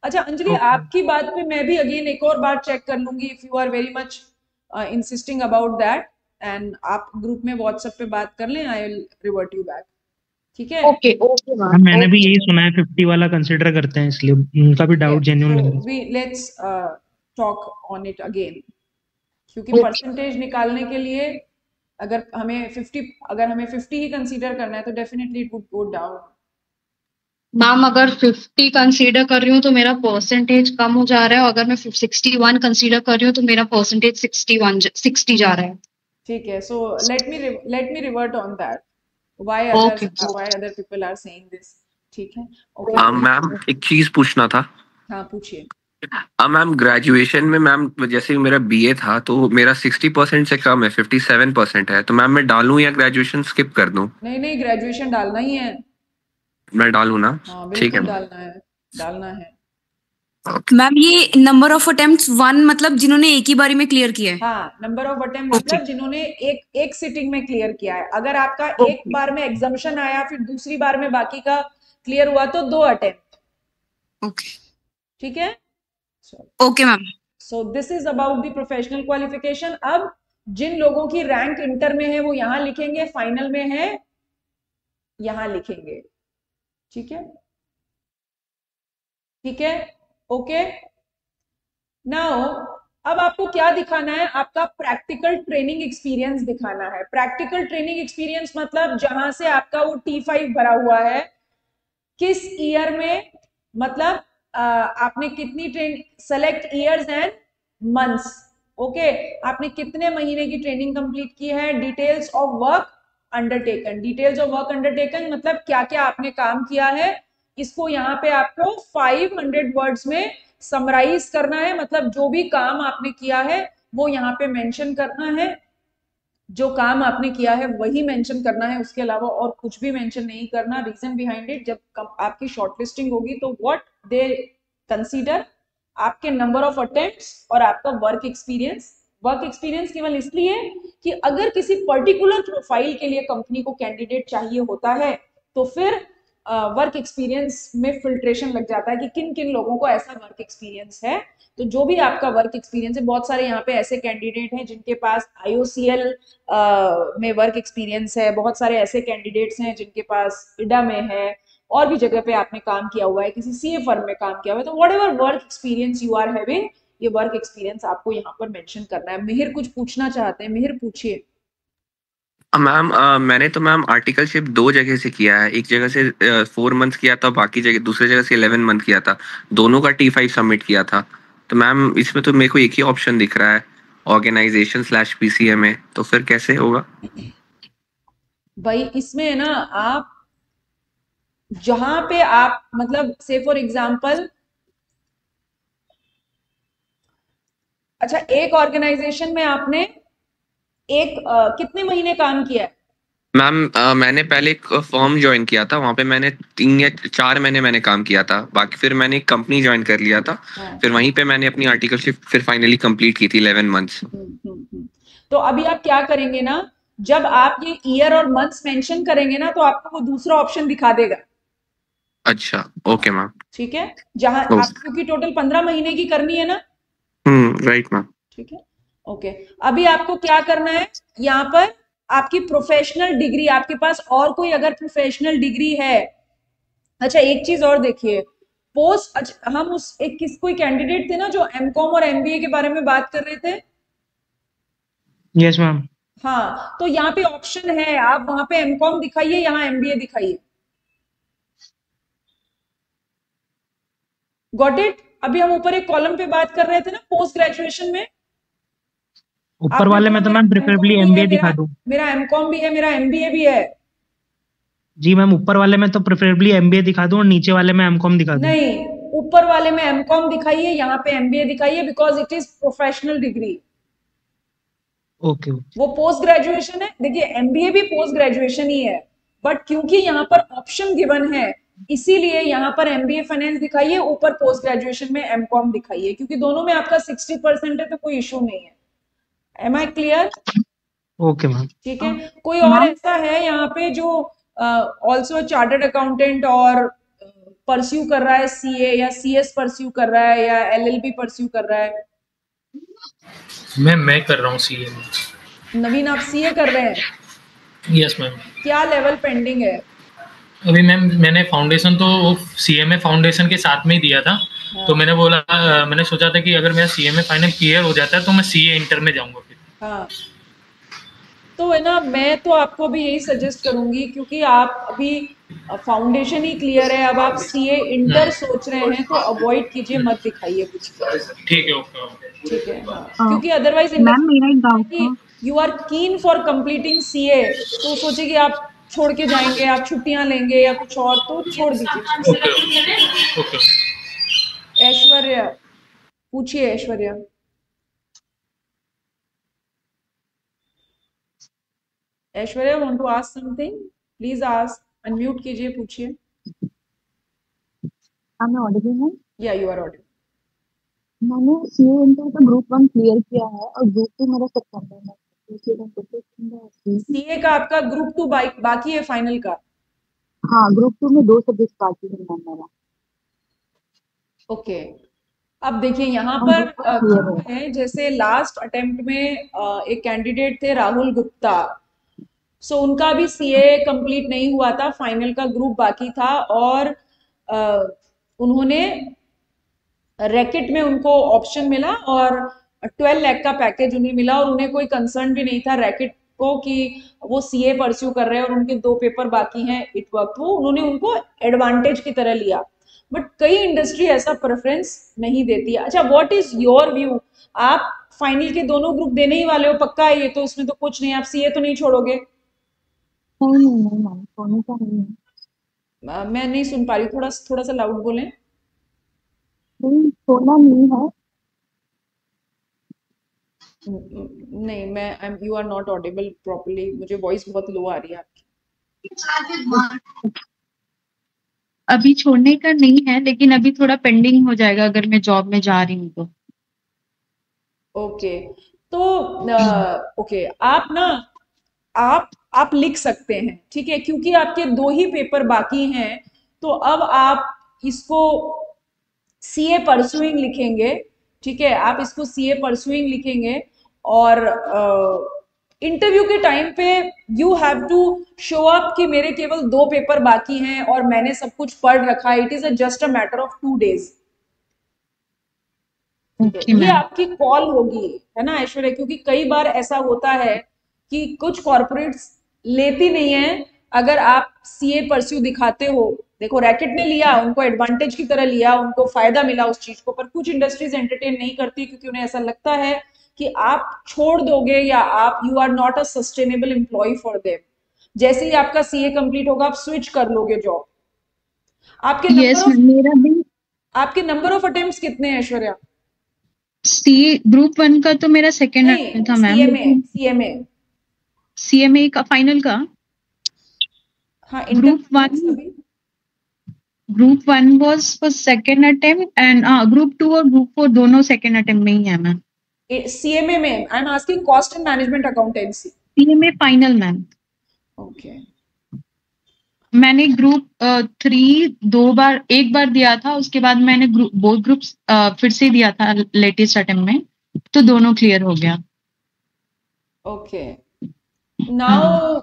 अच्छा अंजलि, Okay. आपकी बात पे मैं भी अगेन एक और बार चेक कर लूंगी if you are very much insisting about that, and आप ग्रुप में व्हाट्सएप पे बात कर लें, I will revert you back, ठीक है? Okay okay ma'am ma'am. मैंने भी यही सुना है 50 वाला कंसीडर करते हैं, इसलिए उनका भी डाउट जेन्युइन लग रहा है। We let's talk on it again, क्योंकि Okay. परसेंटेज निकालने के लिए अगर हमें 50 ही कंसीडर करना है तो definitely it would go down. Ma'am अगर 50 कंसीडर कर रही हूँ तो मेरा परसेंटेज कम हो जा रहा है, और अगर मैं 61 कंसीडर कर रही हूँ तो मेरा परसेंटेज 60 जा रहा है। ठीक है, so let me revert on that, why Okay. Other people are saying this, ठीक है? ओके मैम एक चीज पूछना था। हाँ पूछिए। मैम ग्रेजुएशन में मैम जैसे मेरा बीए था तो मेरा 60% से कम है, 57% है, तो मैम मैं डालूं या ग्रेजुएशन स्किप कर दूं? नहीं ग्रेजुएशन डालना ही है। मैं डालूं ना? हाँ ठीक है बिल्कुल मैम। डालना है। मैम ये नंबर ऑफ अटेम्प्ट्स 1 मतलब जिन्होंने एक ही बारी में क्लियर किया है। हाँ, नंबर ऑफ अटेम्प्ट मतलब जिन्होंने एक सिटिंग में क्लियर किया है। अगर आपका एक बार में एग्जाम्पशन आया फिर दूसरी बार में बाकी का क्लियर हुआ तो 2 अटेम्प्ट। ओके ठीक है? Okay ma'am. So this is about the professional qualification. अब जिन लोगों की रैंक इंटर में है वो यहाँ लिखेंगे, फाइनल में है यहाँ लिखेंगे, ठीक है? ठीक है, ओके। नाउ अब आपको क्या दिखाना है? आपका प्रैक्टिकल ट्रेनिंग एक्सपीरियंस दिखाना है। प्रैक्टिकल ट्रेनिंग एक्सपीरियंस मतलब जहां से आपका वो T5 भरा हुआ है, किस ईयर में, मतलब आपने कितनी training, select years and months, okay, आपने कितने महीने की ट्रेनिंग कंप्लीट की है। Details of work undertaken, details of work undertaken मतलब क्या क्या आपने काम किया है, इसको यहाँ पे आपको 500 वर्ड्स में समराइज करना है। मतलब जो भी काम आपने किया है वो यहाँ पे मेंशन करना है, जो काम आपने किया है वही मेंशन करना है, उसके अलावा और कुछ भी मेंशन नहीं करना। रीजन बिहाइंड इट, जब आपकी शॉर्टलिस्टिंग होगी तो व्हाट दे कंसीडर आपके नंबर ऑफ अटेम्प्ट्स और आपका वर्क एक्सपीरियंस। वर्क एक्सपीरियंस केवल इसलिए कि अगर किसी पर्टिकुलर प्रोफाइल के लिए कंपनी को कैंडिडेट चाहिए होता है तो फिर वर्क एक्सपीरियंस में फिल्ट्रेशन लग जाता है कि किन किन लोगों को ऐसा वर्क एक्सपीरियंस है। तो जो भी आपका वर्क एक्सपीरियंस है, बहुत सारे यहाँ पे ऐसे कैंडिडेट हैं जिनके पास IOCL में वर्क एक्सपीरियंस है, बहुत सारे ऐसे कैंडिडेट्स हैं जिनके पास इडा में है, और भी जगह पे आपने काम किया हुआ है, किसी CA फर्म में काम किया हुआ है। तो whatever work experience you are having, ये वर्क एक्सपीरियंस आपको यहाँ पर मेंशन करना है। मिहिर कुछ पूछना चाहते हैं, मिहिर पूछिए। मैम मैंने तो मैम आर्टिकलशिप 2 जगह से किया है, एक जगह से 4 मंथ किया था, बाकी जगह दूसरी जगह से 11 मंथ किया था, दोनों का T5 सबमिट किया था। तो मैम इसमें तो मेरे को एक ही ऑप्शन दिख रहा है, ऑर्गेनाइजेशन/PCMA, तो फिर कैसे होगा? भाई इसमें है ना, आप जहां पे आप मतलब से फॉर एग्जाम्पल, अच्छा एक ऑर्गेनाइजेशन में आपने कितने महीने काम किया है? मैम मैंने पहले एक फर्म ज्वाइन किया था, वहां पे मैंने 3 या 4 महीने मैंने काम किया था, बाकी फिर मैंने एक कंपनी ज्वाइन कर लिया था। हाँ। फिर वहीं पे मैंने अपनी आर्टिकलशिप फिर फाइनली कंप्लीट की थी 11 मंथ्स। तो अभी आप क्या करेंगे ना, जब आप ये ईयर और मंथ्स मेंशन करेंगे ना तो आपको वो दूसरा ऑप्शन दिखा देगा। अच्छा ओके मैम। ठीक है, जहां ओके। आप क्योंकि टोटल 15 महीने की करनी है ना। Right ma'am. ठीक है, ओके। अभी आपको क्या करना है, यहाँ पर आपकी प्रोफेशनल डिग्री, आपके पास और कोई अगर प्रोफेशनल डिग्री है। अच्छा एक चीज और देखिए, पोस्ट, अच्छा हम उस एक कोई कैंडिडेट थे ना जो MCOM और MBA के बारे में बात कर रहे थे। Yes ma'am. हाँ, तो यहाँ पे ऑप्शन है, आप वहां पे MCOM दिखाइए, यहाँ MBA दिखाइए। Got it? अभी हम ऊपर एक कॉलम पे बात कर रहे थे ना पोस्ट ग्रेजुएशन में, ऊपर वाले में तो मैम प्रेफरेबली MBA दिखा दूं। मेरा MCOM भी है, मेरा MBA भी है। जी मैम, ऊपर वाले में तो प्रेफरेबली MBA दिखा दूं और नीचे वाले में MCOM दिखा दूं। नहीं, ऊपर वाले में MCOM दिखाइए, यहाँ पे MBA दिखाइए, because it is professional degree. Okay. वो पोस्ट ग्रेजुएशन है। देखिए MBA भी पोस्ट ग्रेजुएशन ही है, बट क्योंकि यहाँ पर ऑप्शन गिवन है इसीलिए यहाँ पर एमबीए फाइनेंस दिखाइए, ऊपर पोस्ट ग्रेजुएशन में एमकॉम दिखाइए, क्योंकि दोनों में आपका 60% है तो कोई इशू नहीं है। Am I clear? Okay ma'am. ठीक है, कोई और ऐसा है यहाँ पे जो ऑल्सो चार्टर्ड अकाउंटेंट और परस्यू कर रहा है सीए या सीएस परस्यू कर रहा है या एलएलबी परस्यू कर रहा है? मैं कर रहा हूँ सीए में। नवीन, आप सीए कर रहे हैं? Yes ma'am. क्या लेवल पेंडिंग है? अभी मैम मैंने फाउंडेशन तो सीएमए फाउंडेशन के साथ में ही दिया था। हाँ। तो मैंने सोचा था कि अगर मेरा सीएमए फाइनल क्लियर हो जाता है तो मैं सीए इंटर में जाऊंगा फिर। हाँ, तो है ना, मैं तो आपको भी यही सजेस्ट करूंगी, क्योंकि आप अभी फाउंडेशन ही क्लियर है, अब आप सीए इंटर सोच रहे हैं तो अवॉइड कीजिए, मत दिखाइए कुछ। ठीक है, ओके। ठीक है, हाँ, क्योंकि अदरवाइज मैम मेरा एक डाउट था। You are keen for completing CA, तो सोचे कि आप छोड़ के जाएंगे, आप छुट्टियां लेंगे या कुछ और, तो छोड़ दीजिए। ओके। ऐश्वर्या पूछिए, Aishwarya. Aishwarya want to ask something, please ask, unmute कीजिए, पूछिए। मैं ऑडिबल हूँ? या यू आर ऑडिबल। मैंने सीए इंटर का ग्रुप 1 क्लियर किया है और ग्रुप 2 मेरा सितंबर में। सीए का आपका ग्रुप 2 बाकी है फाइनल का? हाँ, ग्रुप 2 में 2 सब्जेक्ट बाकी है मैम मेरा। ओके, अब देखिए यहाँ पर क्या है, जैसे लास्ट अटेम्प्ट में एक कैंडिडेट थे राहुल गुप्ता, सो उनका भी सीए कंप्लीट नहीं हुआ था, फाइनल का ग्रुप बाकी था, और उन्होंने रैकेट में उनको ऑप्शन मिला और 12 लाख का पैकेज उन्हें मिला, और उन्हें कोई कंसर्न भी नहीं था रैकेट को कि वो सीए परस्यू कर रहे हैं और उनके 2 पेपर बाकी हैं इट वर्क, वो उन्होंने उनको एडवांटेज की तरह लिया। बट कई इंडस्ट्री ऐसा प्रेफरेंस नहीं देती है। अच्छा, व्हाट इज योर व्यू? आप फाइनल के दोनों ग्रुप देने ही वाले हो, पक्का है ये तो? इसमें तो कुछ नहीं, आप सीए तो नहीं छोड़ोगे? मैं नहीं सुन पा रही, थोड़ा सा लाउड बोलें। छोड़ना नहीं है। नहीं, मैं you are not audible properly, मुझे वॉइस बहुत लो आ रही है आपकी। अभी छोड़ने का नहीं है, लेकिन अभी थोड़ा पेंडिंग हो जाएगा अगर मैं जॉब में जा रही हूँ तो। ओके, तो ओके, आप ना आप लिख सकते हैं, ठीक है, क्योंकि आपके 2 ही पेपर बाकी हैं, तो अब आप इसको सीए परस्यूइंग लिखेंगे, ठीक है, आप इसको सीए परस्यूइंग लिखेंगे, और इंटरव्यू के टाइम पे you have to show up कि मेरे केवल 2 पेपर बाकी हैं और मैंने सब कुछ पढ़ रखा है। It is just a matter of 2 days। ये आपकी कॉल होगी, है ना ऐश्वर्या, क्योंकि कई बार ऐसा होता है कि कुछ कॉर्पोरेट्स लेती नहीं है अगर आप सीए परस्यू दिखाते हो। देखो, रैकेट ने लिया, उनको एडवांटेज की तरह लिया, उनको फायदा मिला उस चीज को, पर कुछ इंडस्ट्रीज एंटरटेन नहीं करती क्योंकि उन्हें ऐसा लगता है कि आप छोड़ दोगे या आप you are not a sustainable employ for them. जैसे ही आपका सीए कंप्लीट होगा, आप स्विच कर लोगे जॉब। आपके नंबर ऑफ अटेम्प्ट्स कितने हैं ऐश्वर्या? सीए ग्रुप 1 का तो मेरा सेकंड था मैम। सीएमए का फाइनल का? हाँ, group 1 was for second attempt and group 2 और ग्रुप 4 दोनों सेकंड अटेम्प्ट में ही है मैम। सीएमए में I am asking cost and management accountancy. CMA final ma'am. Okay, मैंने ग्रुप 3 एक बार दिया था, उसके बाद मैंने बोथ ग्रुप्स फिर से दिया था लेटेस्ट अटेम्प्ट में, तो दोनों क्लियर हो गया। Okay, now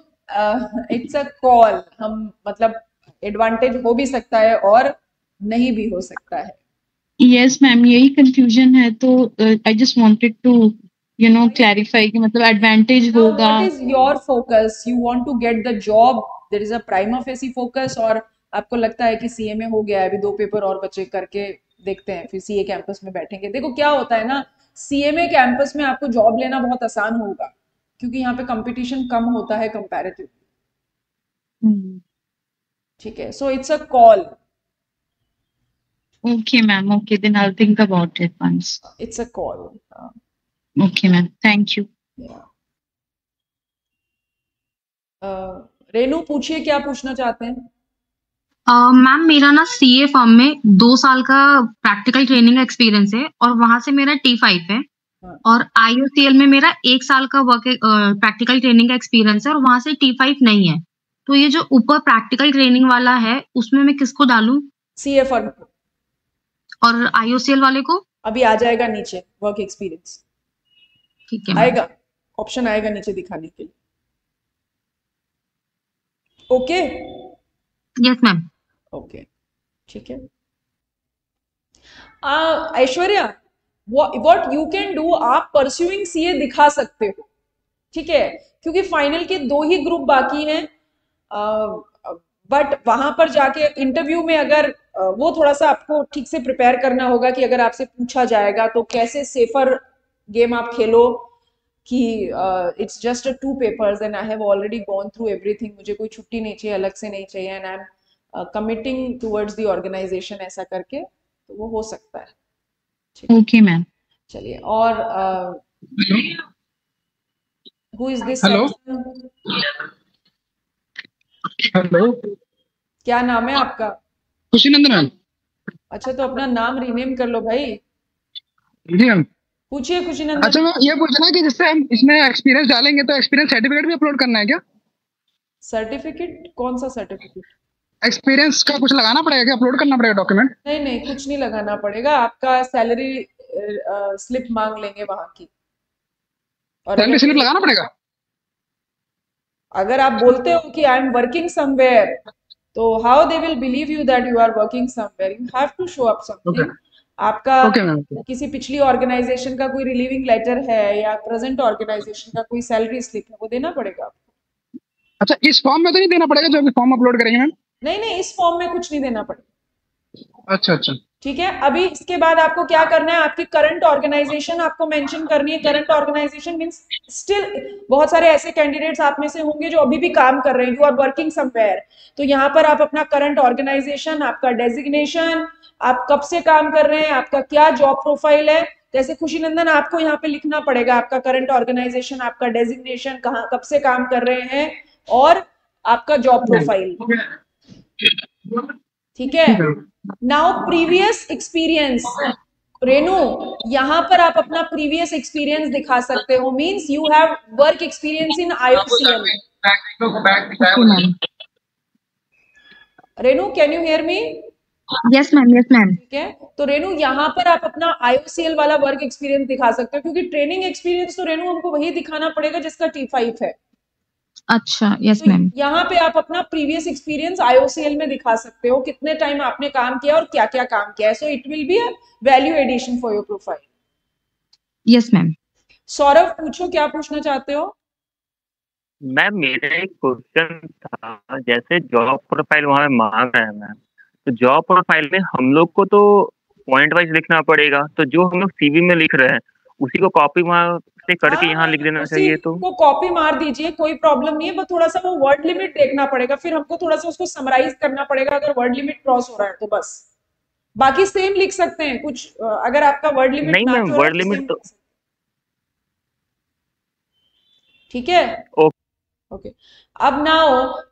it's a call. हम मतलब एडवांटेज हो भी सकता है और नहीं भी हो सकता है। यस मैम, यही कंफ्यूजन है, तो I just wanted to clarify कि मतलब एडवांटेज होगा। What is your focus? You want to get the job, there is a prima facie focus, और आपको लगता है कि सीए में हो गया है, अभी 2 पेपर और बचे, करके देखते हैं, फिर सीए कैंपस में बैठेंगे। देखो क्या होता है ना, सीएमए कैंपस में आपको जॉब लेना बहुत आसान होगा क्योंकि यहाँ पे कंपटीशन कम होता है कंपैरेटिवली। ठीक है, so it's a call. Okay, ma'am. Okay, then I'll think about it once. It's a call. Okay, ma'am. Thank you. Yeah. Renu, पूछिए, क्या पूछना चाहते हैं? मैम मेरा ना सीए फर्म में 2 साल का प्रैक्टिकल ट्रेनिंग एक्सपीरियंस है और वहां से मेरा T5 है और IOCL में मेरा 1 साल का वर्क प्रैक्टिकल ट्रेनिंग का एक्सपीरियंस है और वहां से T5 नहीं है। तो ये जो ऊपर प्रैक्टिकल ट्रेनिंग वाला है उसमें मैं किसको डालूं? सीए फर्म को। और IOCL वाले को? अभी आ जाएगा नीचे वर्क एक्सपीरियंस, ठीक है आएगा, ऑप्शन आएगा नीचे दिखाने के लिए। Okay yes ma'am. ओके ठीक है। Aishwarya, what you can do, आप परस्यूइंग सीए दिखा सकते हो, ठीक है, क्योंकि फाइनल के 2 ही ग्रुप बाकी हैं। बट वहां पर जाके इंटरव्यू में अगर वो थोड़ा सा आपको ठीक से प्रिपेयर करना होगा कि अगर आपसे पूछा जाएगा तो कैसे सेफर गेम आप खेलो कि it's just 2 papers and I have already gone through everything, मुझे कोई छुट्टी नहीं चाहिए, अलग से नहीं चाहिए, and I am committing towards the organisation, ऐसा करके तो वो हो सकता है। Okay ma'am. चलिए, और who is this? Hello hello, क्या नाम है आपका? खुशी नंदन मैम। अच्छा, तो अपना नाम रीनेम कर लो भाई। जी मैम। पूछिए खुशी नंदन। अच्छा मैम, ये पूछना है कि जिससे हम इसमें एक्सपीरियंस डालेंगे तो एक्सपीरियंस सर्टिफिकेट भी अपलोड करना है क्या? सर्टिफिकेट? कौन सा सर्टिफिकेट? एक्सपीरियंस का कुछ लगाना पड़ेगा क्या, अपलोड करना पड़ेगा डॉक्यूमेंट? नहीं नहीं, कुछ नहीं लगाना पड़ेगा, आपका सैलरी स्लिप मांग लेंगे वहां की। और सैलरी स्लिप लगाना पड़ेगा? अगर आप बोलते हो कि आई एम वर्किंग समवेयर, तो how they will believe you that you are working somewhere? You have to show up something. आपका किसी पिछली ऑर्गेनाइजेशन का कोई रिलीविंग लेटर है या प्रेजेंट ऑर्गेनाइजेशन का कोई सैलरी स्लिप है, वो देना पड़ेगा आपको। अच्छा, इस फॉर्म में तो नहीं देना पड़ेगा जो अभी फॉर्म अपलोड करेंगे मैम? नहीं नहीं, इस फॉर्म में कुछ नहीं देना पड़ेगा। अच्छा अच्छा, ठीक है। अभी इसके बाद आपको क्या करना है, आपकी करंट ऑर्गेनाइजेशन आपको मेंशन करनी है। करंट ऑर्गेनाइजेशन मींस स्टिल बहुत सारे ऐसे कैंडिडेट्स आप में से होंगे जो अभी भी काम कर रहे हैं, यू आर वर्किंग समवेयर, तो यहाँ पर आप अपना करंट ऑर्गेनाइजेशन, आपका डेजिग्नेशन, आप कब से काम कर रहे हैं, आपका क्या जॉब प्रोफाइल है, जैसे खुशी नंदन आपको यहाँ पे लिखना पड़ेगा आपका करंट ऑर्गेनाइजेशन, आपका डेजिग्नेशन, कहाँ कब से काम कर रहे हैं, और आपका जॉब प्रोफाइल। ठीक है। नाउ प्रीवियस एक्सपीरियंस, रेनू यहाँ पर आप अपना प्रीवियस एक्सपीरियंस दिखा सकते हो, means you have work experience in IOCL। Renu, can you hear me? Yes ma'am, yes ma'am. ठीक है, तो रेनू यहाँ पर आप अपना IOCL वाला वर्क एक्सपीरियंस दिखा सकते हो, क्योंकि ट्रेनिंग एक्सपीरियंस तो रेनू हमको वही दिखाना पड़ेगा जिसका T5 है। अच्छा, यस मैम। यहाँ पे आप अपना प्रीवियस एक्सपीरियंस IOCL में दिखा सकते हो, कितने टाइम आपने काम किया और क्या क्या काम किया है, so it will be a value addition for your profile. Yes ma'am. Saurabh, पूछो, क्या पूछना चाहते हो? मैम मेरा एक क्वेश्चन था, जैसे जॉब प्रोफाइल वहाँ पे मांग रहे हैं मैम, तो जॉब प्रोफाइल में हम लोग को तो पॉइंट वाइज लिखना पड़ेगा, तो जो हम लोग CV में लिख रहे हैं उसी को कॉपी वहाँ से करके यहाँ लिख देना चाहिए? तो को कॉपी मार दीजिए, कोई प्रॉब्लम नहीं है, बस थोड़ा सा वो वर्ड लिमिट देखना पड़ेगा, फिर हमको थोड़ा सा उसको समराइज करना पड़ेगा अगर वर्ड लिमिट क्रॉस हो रहा है तो बस। बाकी सेम लिख सकते हैं, कुछ अगर आपका वर्ड लिमिट नहीं मैम, वर्ड लिमिट तो ठीक है। ओके। अब नाउ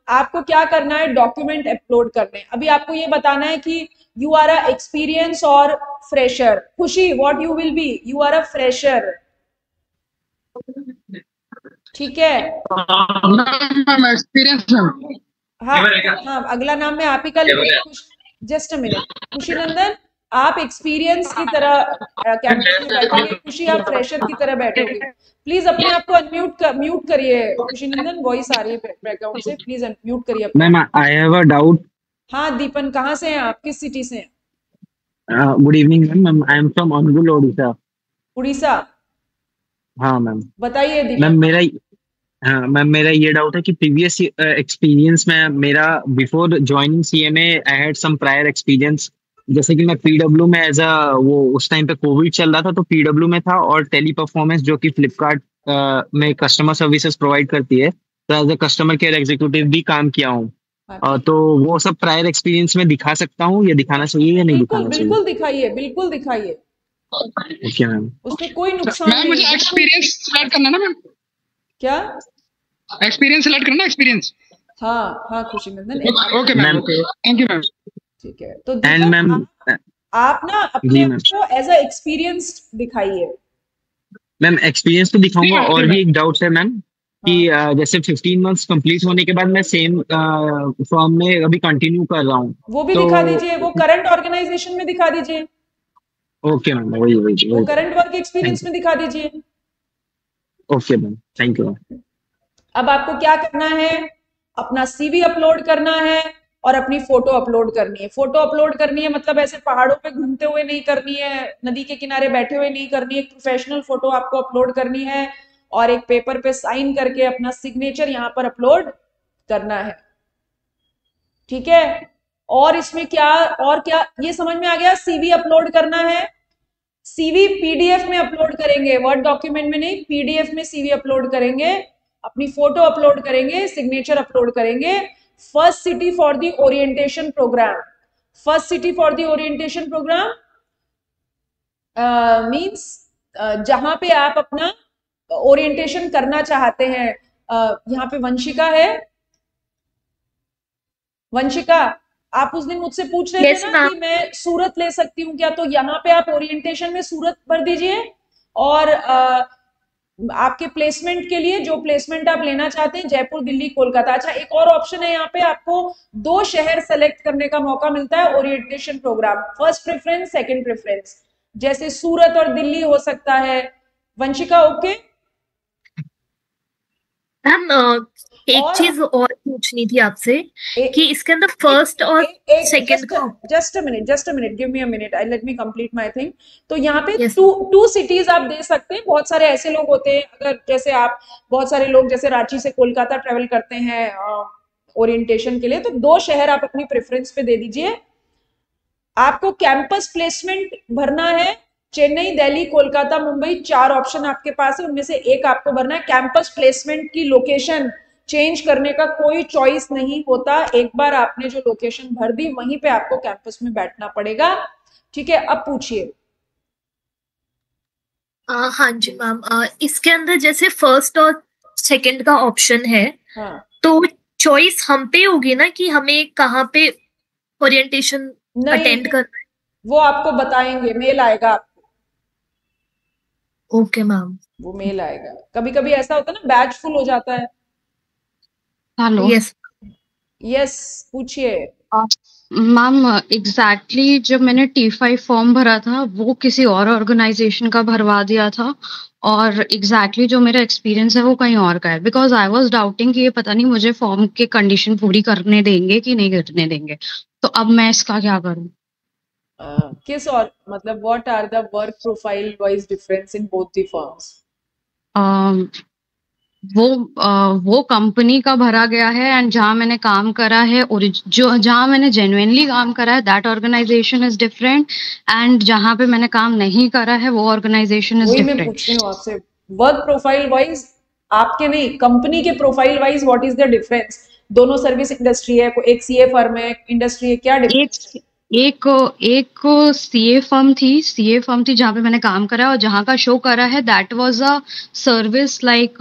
आपको क्या करना है, डॉक्यूमेंट अपलोड करने। अभी आपको ये बताना है कि यू आर अ एक्सपीरियंस और fresher. Khushi, what you will be? You are a fresher. ठीक है। हाँ हाँ, अगला नाम मैं आप ही का लिखूंगी। जस्ट अ मिनट, खुशी नंदन आप एक्सपीरियंस की तरह कैंपस में बैठोगे, खुशी आप फ्रेशर की तरह बैठोगे। प्लीज अपने आप को म्यूट करिए। खुशी नंदन वॉइस आ रही है बैकग्राउंड से, प्लीज म्यूट करिए। Ma'am I have a doubt. हाँ दीपन, कहाँ से हैं आप, किस सिटी से हैं? Good evening ma'am, I am from Anugul, Odisha. Orissa? हाँ मैम। बताइए दीपन। मैम मेरा ये डाउट है कि प्रीवियस एक्सपीरियंस में मेरा before joining CMA I had some prior experience, जैसे कि मैं PW में एज अ वो उस टाइम पे कोविड चल रहा था तो PW में था, और टेली परफॉर्मेंस जो कि फ्लिपकार्ट में कस्टमर सर्विसेज प्रोवाइड करती है, तो as a customer care executive भी काम किया हूँ। तो वो सब प्रायर एक्सपीरियंस में दिखा सकता हूँ, या दिखाना चाहिए या नहीं दिखाना चाहिए? बिल्कुल दिखाइए, बिल्कुल दिखाइए। Okay ma'am. उसमें कोई नुकसान नहीं। मुझे एक्सपीरियंस सिलेक्ट करना ना मैम? क्या एक्सपीरियंस सिलेक्ट करना? एक्सपीरियंस हाँ हाँ Khushi Nandan okay ma'am, okay, thank you ma'am. ठीक है, तो एंड दीपक मैम, आप ना अपने जी आप मैम, को एज अ एक्सपीरियंस्ड दिखाइए। मैम एक्सपीरियंस तो दिखाऊंगा। और भी एक डाउट है मैम कि जैसे 15 मंथ्स कंप्लीट होने के बाद मैं सेम फॉर्म में अभी कंटिन्यू कर रहा हूँ, वो भी तो दिखा दीजिए, वो करंट ऑर्गेनाइजेशन में दिखा दीजिए, ओके मैम, वही वही वो वही करंट वर्क थैंक एक्सपीरियंस में दिखा दीजिए। You. Okay ma'am, thank you. अब आपको क्या करना है, अपना सीवी अपलोड करना है और अपनी फोटो अपलोड करनी है। फोटो अपलोड करनी है मतलब ऐसे पहाड़ों पे घूमते हुए नहीं करनी है, नदी के किनारे बैठे हुए नहीं करनी है, एक प्रोफेशनल फोटो आपको अपलोड करनी है और एक पेपर पे साइन करके अपना सिग्नेचर यहाँ पर अपलोड करना है। ठीक है, और इसमें क्या और क्या ये समझ में आ गया? सीवी अपलोड करना है, सीवी पीडीएफ में अपलोड करेंगे, वर्ड डॉक्यूमेंट में नहीं, पीडीएफ में सीवी अपलोड करेंगे, अपनी फोटो अपलोड करेंगे, सिग्नेचर अपलोड करेंगे। First city for the orientation programme, first city for the orientation programme means जहां पे आप अपना ओरिएंटेशन करना चाहते हैं। यहाँ पे वंशिका है, वंशिका आप उस दिन मुझसे पूछ रहे थे ना कि मैं सूरत ले सकती हूँ क्या, तो यहाँ पे आप ओरिएंटेशन में सूरत भर दीजिए और आपके प्लेसमेंट के लिए जो प्लेसमेंट आप लेना चाहते हैं जयपुर, दिल्ली, कोलकाता। अच्छा एक और ऑप्शन है, यहाँ पे आपको 2 शहर सेलेक्ट करने का मौका मिलता है orientation programme, first preference, second preference, जैसे सूरत और दिल्ली हो सकता है। वंशिका ओके? मैम एक चीज और पूछनी थी आपसे कि इसके अंदर फर्स्ट और सेकंड का just a minute give me a minute, I let me complete my thing. तो यहाँ पे टू सिटीज आप दे सकते हैं। बहुत सारे ऐसे लोग होते हैं, अगर जैसे आप बहुत सारे लोग जैसे रांची से कोलकाता ट्रेवल करते हैं ओरिएंटेशन के लिए, तो 2 शहर आप अपनी प्रेफरेंस पे दे दीजिए। आपको कैंपस प्लेसमेंट भरना है, चेन्नई, दिल्ली, कोलकाता, मुंबई, 4 ऑप्शन आपके पास है, उनमें से एक आपको भरना है। कैंपस प्लेसमेंट की लोकेशन चेंज करने का कोई चॉइस नहीं होता, एक बार आपने जो लोकेशन भर दी वहीं पे आपको कैंपस में बैठना पड़ेगा। ठीक है, अब पूछिए। हाँ जी मैम, इसके अंदर जैसे फर्स्ट और सेकंड का ऑप्शन है, हाँ। तो चॉइस हम पे होगी ना कि हमें कहाँ पे ओरिएंटेशन अटेंड करना है? वो आपको बताएंगे, मेल आएगा आपको। ओके मैम, वो मेल आएगा। कभी कभी ऐसा होता है ना, बैच फुल हो जाता है। हेलो, यस यस पूछिए। मैम एग्जैक्टली जब मैंने T5 फॉर्म भरा था वो किसी और ऑर्गेनाइजेशन का भरवा दिया था, और एग्जैक्टली जो मेरा एक्सपीरियंस है वो कहीं और का है, बिकॉज आई वाज डाउटिंग कि ये पता नहीं मुझे फॉर्म के कंडीशन पूरी करने देंगे कि नहीं करने देंगे, तो अब मैं इसका क्या करूं? किस और मतलब what are the work profile wise difference in both the firms? वो कंपनी का भरा गया है एंड जहाँ मैंने काम करा है और जो जहाँ मैंने जेन्युइनली काम करा है that organisation is different, and जहाँ पे मैंने काम नहीं करा है वो ऑर्गेनाइजेशन इज डिफरेंट। मैं पूछ रही हूँ आपसे, वर्क प्रोफाइल वाइज आपके नहीं, कंपनी के profile wise what is the difference? दोनों सर्विस इंडस्ट्री है, एक सीए फर्म है, इंडस्ट्री है, क्या डिफरेंस? एक सीए फर्म थी जहाँ पे मैंने काम करा और जहाँ का शो करा है that was a service like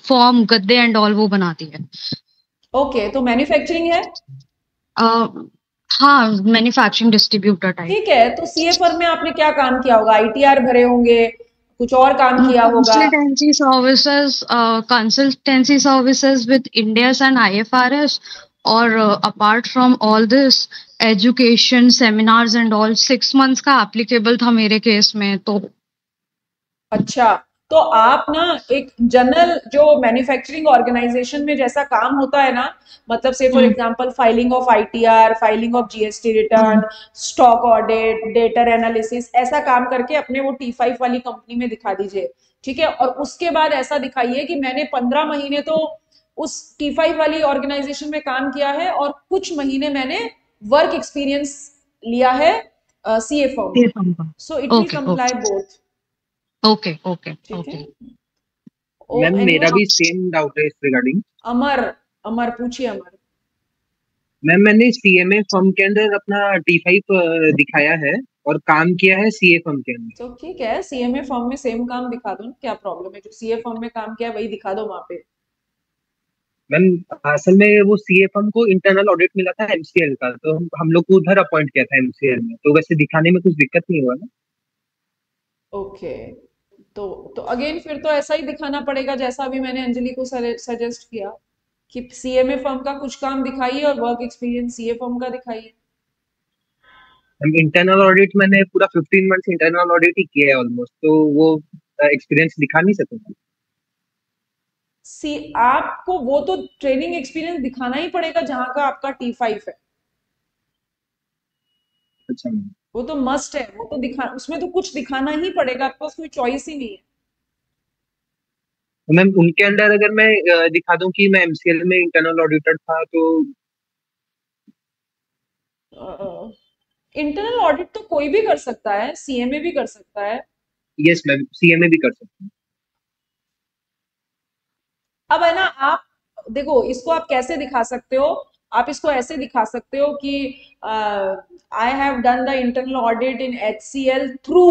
form, गद्दे एंड ऑल वो बनाती है। ओके, तो मैन्युफैक्चरिंग है? हाँ, मैन्युफैक्चरिंग डिस्ट्रीब्यूटर टाइप। ठीक है, तो सीए फर्म में आपने क्या काम किया होगा? आईटीआर भरे होंगे, कुछ और काम किया होगा? Consultancy services with Ind AS and IFRS, और apart from all this education seminars and all 6 months का एप्लीकेबल था मेरे केस में। तो अच्छा, तो आप ना एक जनरल जो मैन्युफैक्चरिंग ऑर्गेनाइजेशन में जैसा काम होता है ना, मतलब से for example filing of ITR, filing of GST return, stock audit, data analysis, ऐसा काम करके अपने वो T5 वाली कंपनी में दिखा दीजिए। ठीक है, और उसके बाद ऐसा दिखाइए कि मैंने 15 महीने तो उस T5 वाली ऑर्गेनाइजेशन में काम किया है और कुछ महीने मैंने वर्क एक्सपीरियंस लिया है CA firm. So it will comply both. Okay. Ma'am मेरा भी सेम डाउट है इस रिगार्डिंग। अमर पूछिए। अमर मैम मैंने सीएमए फर्म के अंदर अपना T5 दिखाया है और काम किया है सीए फर्म के अंदर। तो ठीक है, सीएमए फर्म में सेम काम दिखा दो ना, क्या प्रॉब्लम है? जो सीए फर्म में काम किया वही दिखा दो वहां पे। मैम असल में वो सीए फर्म को इंटरनल ऑडिट मिला था एमसीएल का, तो हम लोग को उधर अपॉइंट किया था एमसीएल में, तो वैसे दिखाने में कुछ दिक्कत नहीं हुआ ना। ओके, तो अगेन फिर तो ऐसा ही दिखाना पड़ेगा जैसा अभी मैंने अंजलि को सजेस्ट किया कि सीएमए फर्म का कुछ काम दिखाइए और वर्क एक्सपीरियंस सीए फर्म का दिखाइए। इंटरनल ऑडिट मैंने पूरा 15 मंथ्स इंटरनल ऑडिट ही किया है ऑलमोस्ट, तो वो एक्सपीरियंस दिखा नहीं सकूंगा। आपको वो तो ट्रेनिंग एक्सपीरियंस दिखाना ही पड़ेगा जहां का आपका T5 है। अच्छा मैम, वो तो मस्ट है, वो तो उसमें तो कुछ दिखाना ही पड़ेगा, आपके पास कोई चॉइस ही नहीं है। मैम उनके अंडर अगर मैं दिखा दूं कि मैं एमसीएल में इंटरनल ऑडिटर था तो इंटरनल ऑडिट तो कोई भी कर सकता है, सीएमए भी कर सकता है। यस मैम, सीएमए भी कर सकते हैं। अब है ना, आप देखो इसको आप कैसे दिखा सकते हो, आप इसको ऐसे दिखा सकते हो कि I have done the internal audit in HCL through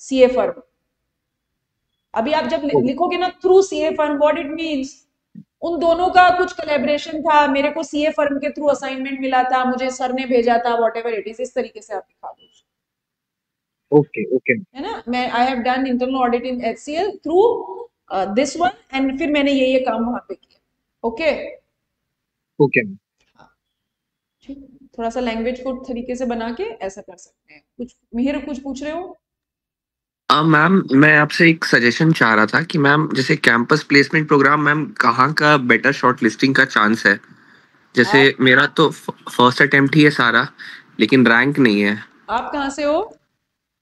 CA firm. अभी आप जब लिखोगे ना through CA firm, what it means, उन दोनों का कुछ कोलैबोरेशन था, मेरे को सीए फर्म के थ्रू असाइनमेंट मिला था, मुझे सर ने भेजा था, व्हाटएवर इट इज, इस तरीके से आप दिखा दो। ओके ओके है ना, मैं I have done internal audit in HCL through this one, and फिर मैंने ये काम वहां पे किया। ओके ओके, ठीक, थोड़ा सा लैंग्वेज को तरीके से बना के ऐसा कर सकते हैं। कुछ मिहिर कुछ पूछ रहे हो? मैम मैं आपसे एक सजेशन चाह रहा था कि मैम जैसे कैंपस प्लेसमेंट प्रोग्राम मैम कहाँ का बेटर शॉर्ट लिस्टिंग का चांस है? जैसे मेरा तो फर्स्ट अटेम्प्ट ही है सारा, लेकिन रैंक नहीं है। आप कहाँ से हो?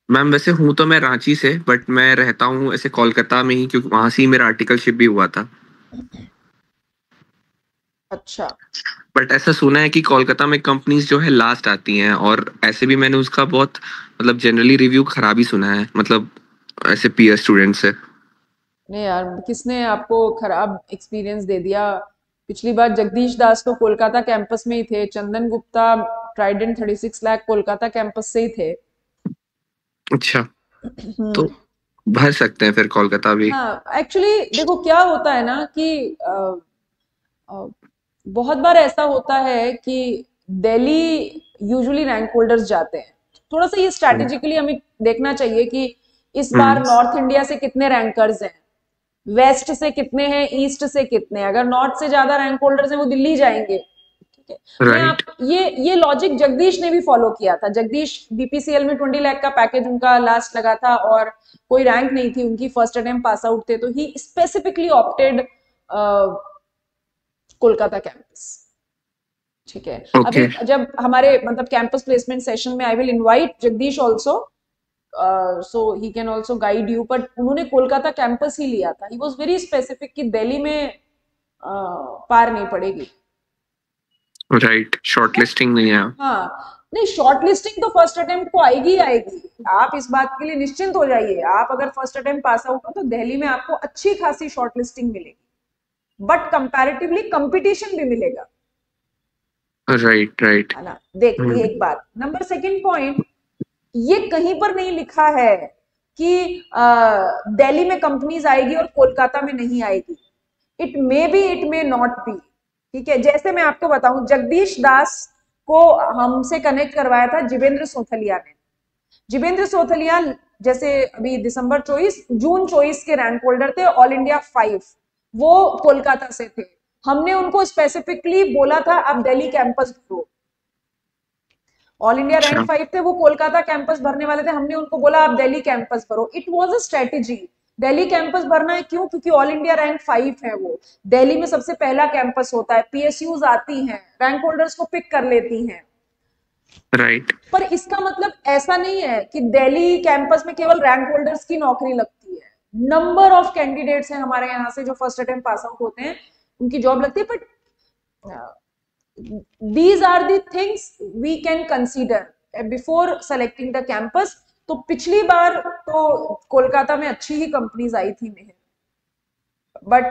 मैम वैसे हूँ तो मैं रांची से, बट मैं रहता हूँ ऐसे कोलकाता में ही, क्योंकि वहां से ही मेरा आर्टिकलशिप भी हुआ था। अच्छा, बट ऐसा सुना है कि कोलकाता में कंपनीज जो है लास्ट आती हैं, और ऐसे भी मैंने उसका बहुत मतलब जनरली रिव्यू खराब ही सुना है, मतलब ऐसे पीयर स्टूडेंट से। नहीं यार, किसने आपको खराब एक्सपीरियंस दे दिया? पिछली बार जगदीश दास तो कोलकाता कैंपस में ही थे, चंदन गुप्ता ट्राइडेंट 36 लाख कोलकाता कैंपस से ही थे। अच्छा, तो भर सकते हैं फिर कोलकाता भी। हाँ, एक्चुअली देखो क्या होता है ना कि बहुत बार ऐसा होता है कि दिल्ली यूजुअली रैंक होल्डर्स जाते हैं। थोड़ा सा ये स्ट्रैटेजिकली हमें देखना चाहिए कि इस बार नॉर्थ इंडिया से कितने रैंकर्स हैं, वेस्ट से कितने हैं, ईस्ट से कितने हैं। अगर नॉर्थ से ज्यादा रैंक होल्डर्स हैं वो दिल्ली जाएंगे, ठीक है। right. ये लॉजिक जगदीश ने भी फॉलो किया था। जगदीश BPCL में 20 लाख का पैकेज उनका लास्ट लगा था और कोई रैंक नहीं थी उनकी, फर्स्ट अटेम्प्ट पास आउट थे, तो ही स्पेसिफिकली ऑप्टेड कोलकाता कैंपस, ठीक है। अभी जब हमारे मतलब कैंपस प्लेसमेंट सेशन में I will invite Jagdish also, so he can also guide you, but उन्होंने कोलकाता कैंपस ही लिया था। ही वॉज वेरी स्पेसिफिक कि दिल्ली में पार नहीं पड़ेगी। राइट, शॉर्टलिस्टिंग नहीं है। हाँ नहीं, शॉर्टलिस्टिंग तो फर्स्ट अटेम्प्ट को आएगी ही आएगी, आप इस बात के लिए निश्चिंत हो जाइए। आप अगर फर्स्ट अटेम्प्ट पास आउट हो तो दिल्ली में आपको अच्छी खासी शॉर्टलिस्टिंग मिलेगी, बट कंपैरेटिवली कंपटीशन भी मिलेगा। राइट राइट, है ना। देखिए एक बात, नंबर सेकंड पॉइंट, ये कहीं पर नहीं लिखा है कि दिल्ली में कंपनीज आएगी और कोलकाता में नहीं आएगी। It may be, it may not be, ठीक है। जैसे मैं आपको बताऊं, जगदीश दास को हमसे कनेक्ट करवाया था जिवेंद्र सोथलिया ने। जिवेंद्र सोथलिया जैसे अभी दिसंबर 24, जून 24 के रैंक होल्डर थे, ऑल इंडिया 5, वो कोलकाता से थे। हमने उनको स्पेसिफिकली बोला था आप दिल्ली कैंपस भरो। ऑल इंडिया रैंक 5 थे, वो कोलकाता कैंपस भरने वाले थे, हमने उनको बोला आप दिल्ली कैंपस भरो। It was a strategy. Delhi campus भरना है क्यों? क्योंकि ऑल इंडिया रैंक 5 है, वो दिल्ली में सबसे पहला कैंपस होता है, PSUs आती हैं, रैंक होल्डर्स को पिक कर लेती हैं, राइट। पर इसका मतलब ऐसा नहीं है कि दिल्ली कैंपस में केवल रैंक होल्डर्स की नौकरी लगती है। नंबर ऑफ कैंडिडेट्स हैं हमारे यहाँ से जो फर्स्ट अटेम्प्ट पास आउट होते हैं, उनकी जॉब लगती है। But these are the things we can consider before selecting the campus। तो पिछली बार तो कोलकाता में अच्छी ही कंपनीज आई थी Mehar, but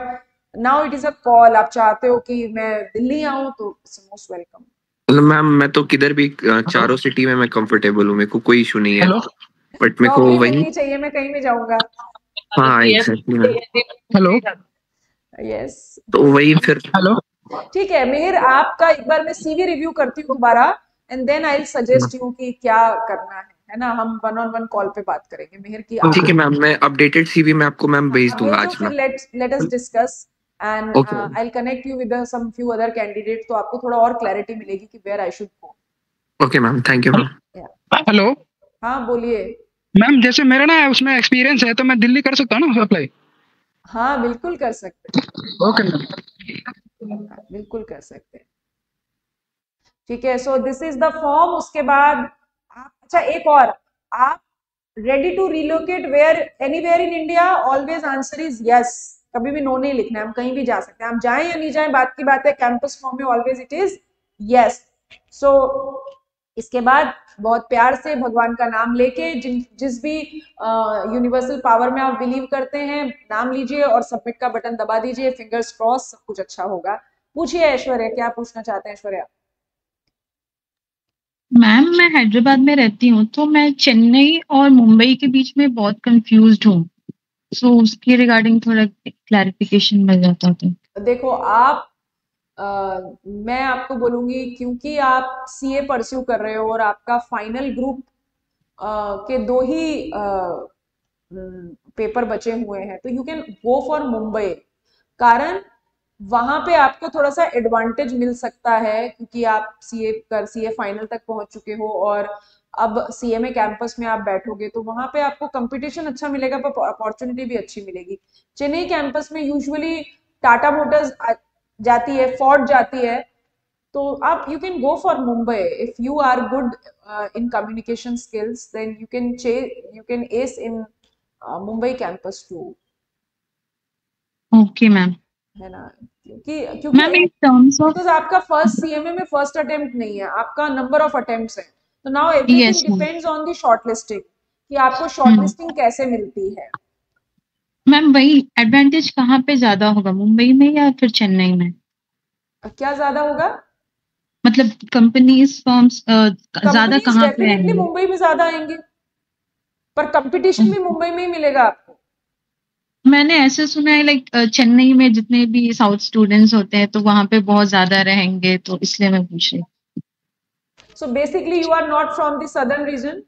now it is a call. आप चाहते हो कि मैं दिल्ली आऊं तो मोस्ट वेलकम। मैम मैं तो किधर भी चारों सिटी में मैं कंफर्टेबल हूँ, मेरे को कोई इशू नहीं है, बट मेरे को वही चाहिए, मैं कहीं भी जाऊंगा। हाँ एग्जैक्टली। हेलो, यस, तो वही फिर। हेलो, ठीक है मिहिर, आपका एक बार मैं सीवी रिव्यू करती हूँ दोबारा, and then I will suggest you कि क्या करना है ना। हम 1-on-1 कॉल पे बात करेंगे मिहिर की। ठीक है मैम, मैं अपडेटेड सीवी मैं आपको मैम भेज दूंगा भेजो, आज फिर मैं। Let us discuss and okay I will connect you with some few other candidate, तो आपको थोड़ा और क्लैरिटी मिलेगी कि where I should go. Okay ma'am, thank you ma'am. Hello हाँ बोलिए। मैम, जैसे मेरा ना उसमें एक्सपीरियंस है तो मैं दिल्ली कर सकता हूँ ना अप्लाई? हाँ बिल्कुल कर सकते हैं। ओके मैम, बिल्कुल कर सकते हैं। ठीक है, so this is the form. उसके बाद आप, अच्छा एक और, आप ready to relocate where anywhere in India? Always answer is yes, कभी भी नो नहीं लिखना है, हम कहीं भी जा सकते हैं, हम जाएं या नहीं जाएं बात की बात है। कैंपस फॉर्म में ऑलवेज इट इज यस। सो इसके बाद बहुत प्यार से भगवान का नाम लेके, जिस भी यूनिवर्सल पावर में आप बिलीव करते हैं, नाम लीजिए और सबमिट का बटन दबा दीजिए। फिंगर्स क्रॉस, सब कुछ अच्छा होगा। पूछिए ऐश्वर्या, क्या पूछना चाहते हैं ऐश्वर्या? मैम मैं हैदराबाद में रहती हूँ, तो मैं चेन्नई और मुंबई के बीच में बहुत कंफ्यूज्ड हूँ, सो उसके रिगार्डिंग थोड़ा क्लैरिफिकेशन मिल जाता तो। देखो आप, मैं आपको बोलूंगी, क्योंकि आप सीए परस्यू कर रहे हो और आपका फाइनल ग्रुप के 2 ही पेपर बचे हुए हैं, तो you can go for Mumbai. कारण वहां पे आपको थोड़ा सा एडवांटेज मिल सकता है, क्योंकि आप सीए फाइनल तक पहुंच चुके हो और अब सीएमए कैंपस में आप बैठोगे, तो वहां पे आपको कंपटीशन अच्छा मिलेगा, पर अपॉर्चुनिटी भी अच्छी मिलेगी। चेन्नई कैंपस में यूजुअली टाटा मोटर्स जाती है, फोर्ड जाती है, तो आप you can go for Mumbai if you are good in communication skills, then you can ace in Mumbai campus too. Okay ma'am, है ना, क्योंकि ma'am in terms of, because आपका फर्स्ट सीएमए में फर्स्ट अटेम्प्ट नहीं है, आपका नंबर ऑफ अटेम्प्ट्स है, तो now everything depends on the shortlisting, कि आपको शॉर्टलिस्टिंग कैसे मिलती है। मैम वही एडवांटेज कहाँ पे ज्यादा होगा, मुंबई में या फिर चेन्नई में? क्या ज्यादा होगा मतलब कंपनीज फर्म्स ज्यादा कहाँ पे डेफिनेटली आएंगे? मुंबई में ज्यादा आएंगे, पर कंपटीशन भी मुंबई में ही मिलेगा आपको। मैंने ऐसे सुना है लाइक चेन्नई में जितने भी साउथ स्टूडेंट्स होते हैं तो वहां पे बहुत ज्यादा रहेंगे, तो इसलिए मैं पूछ रही। So basically you are not from the southern region?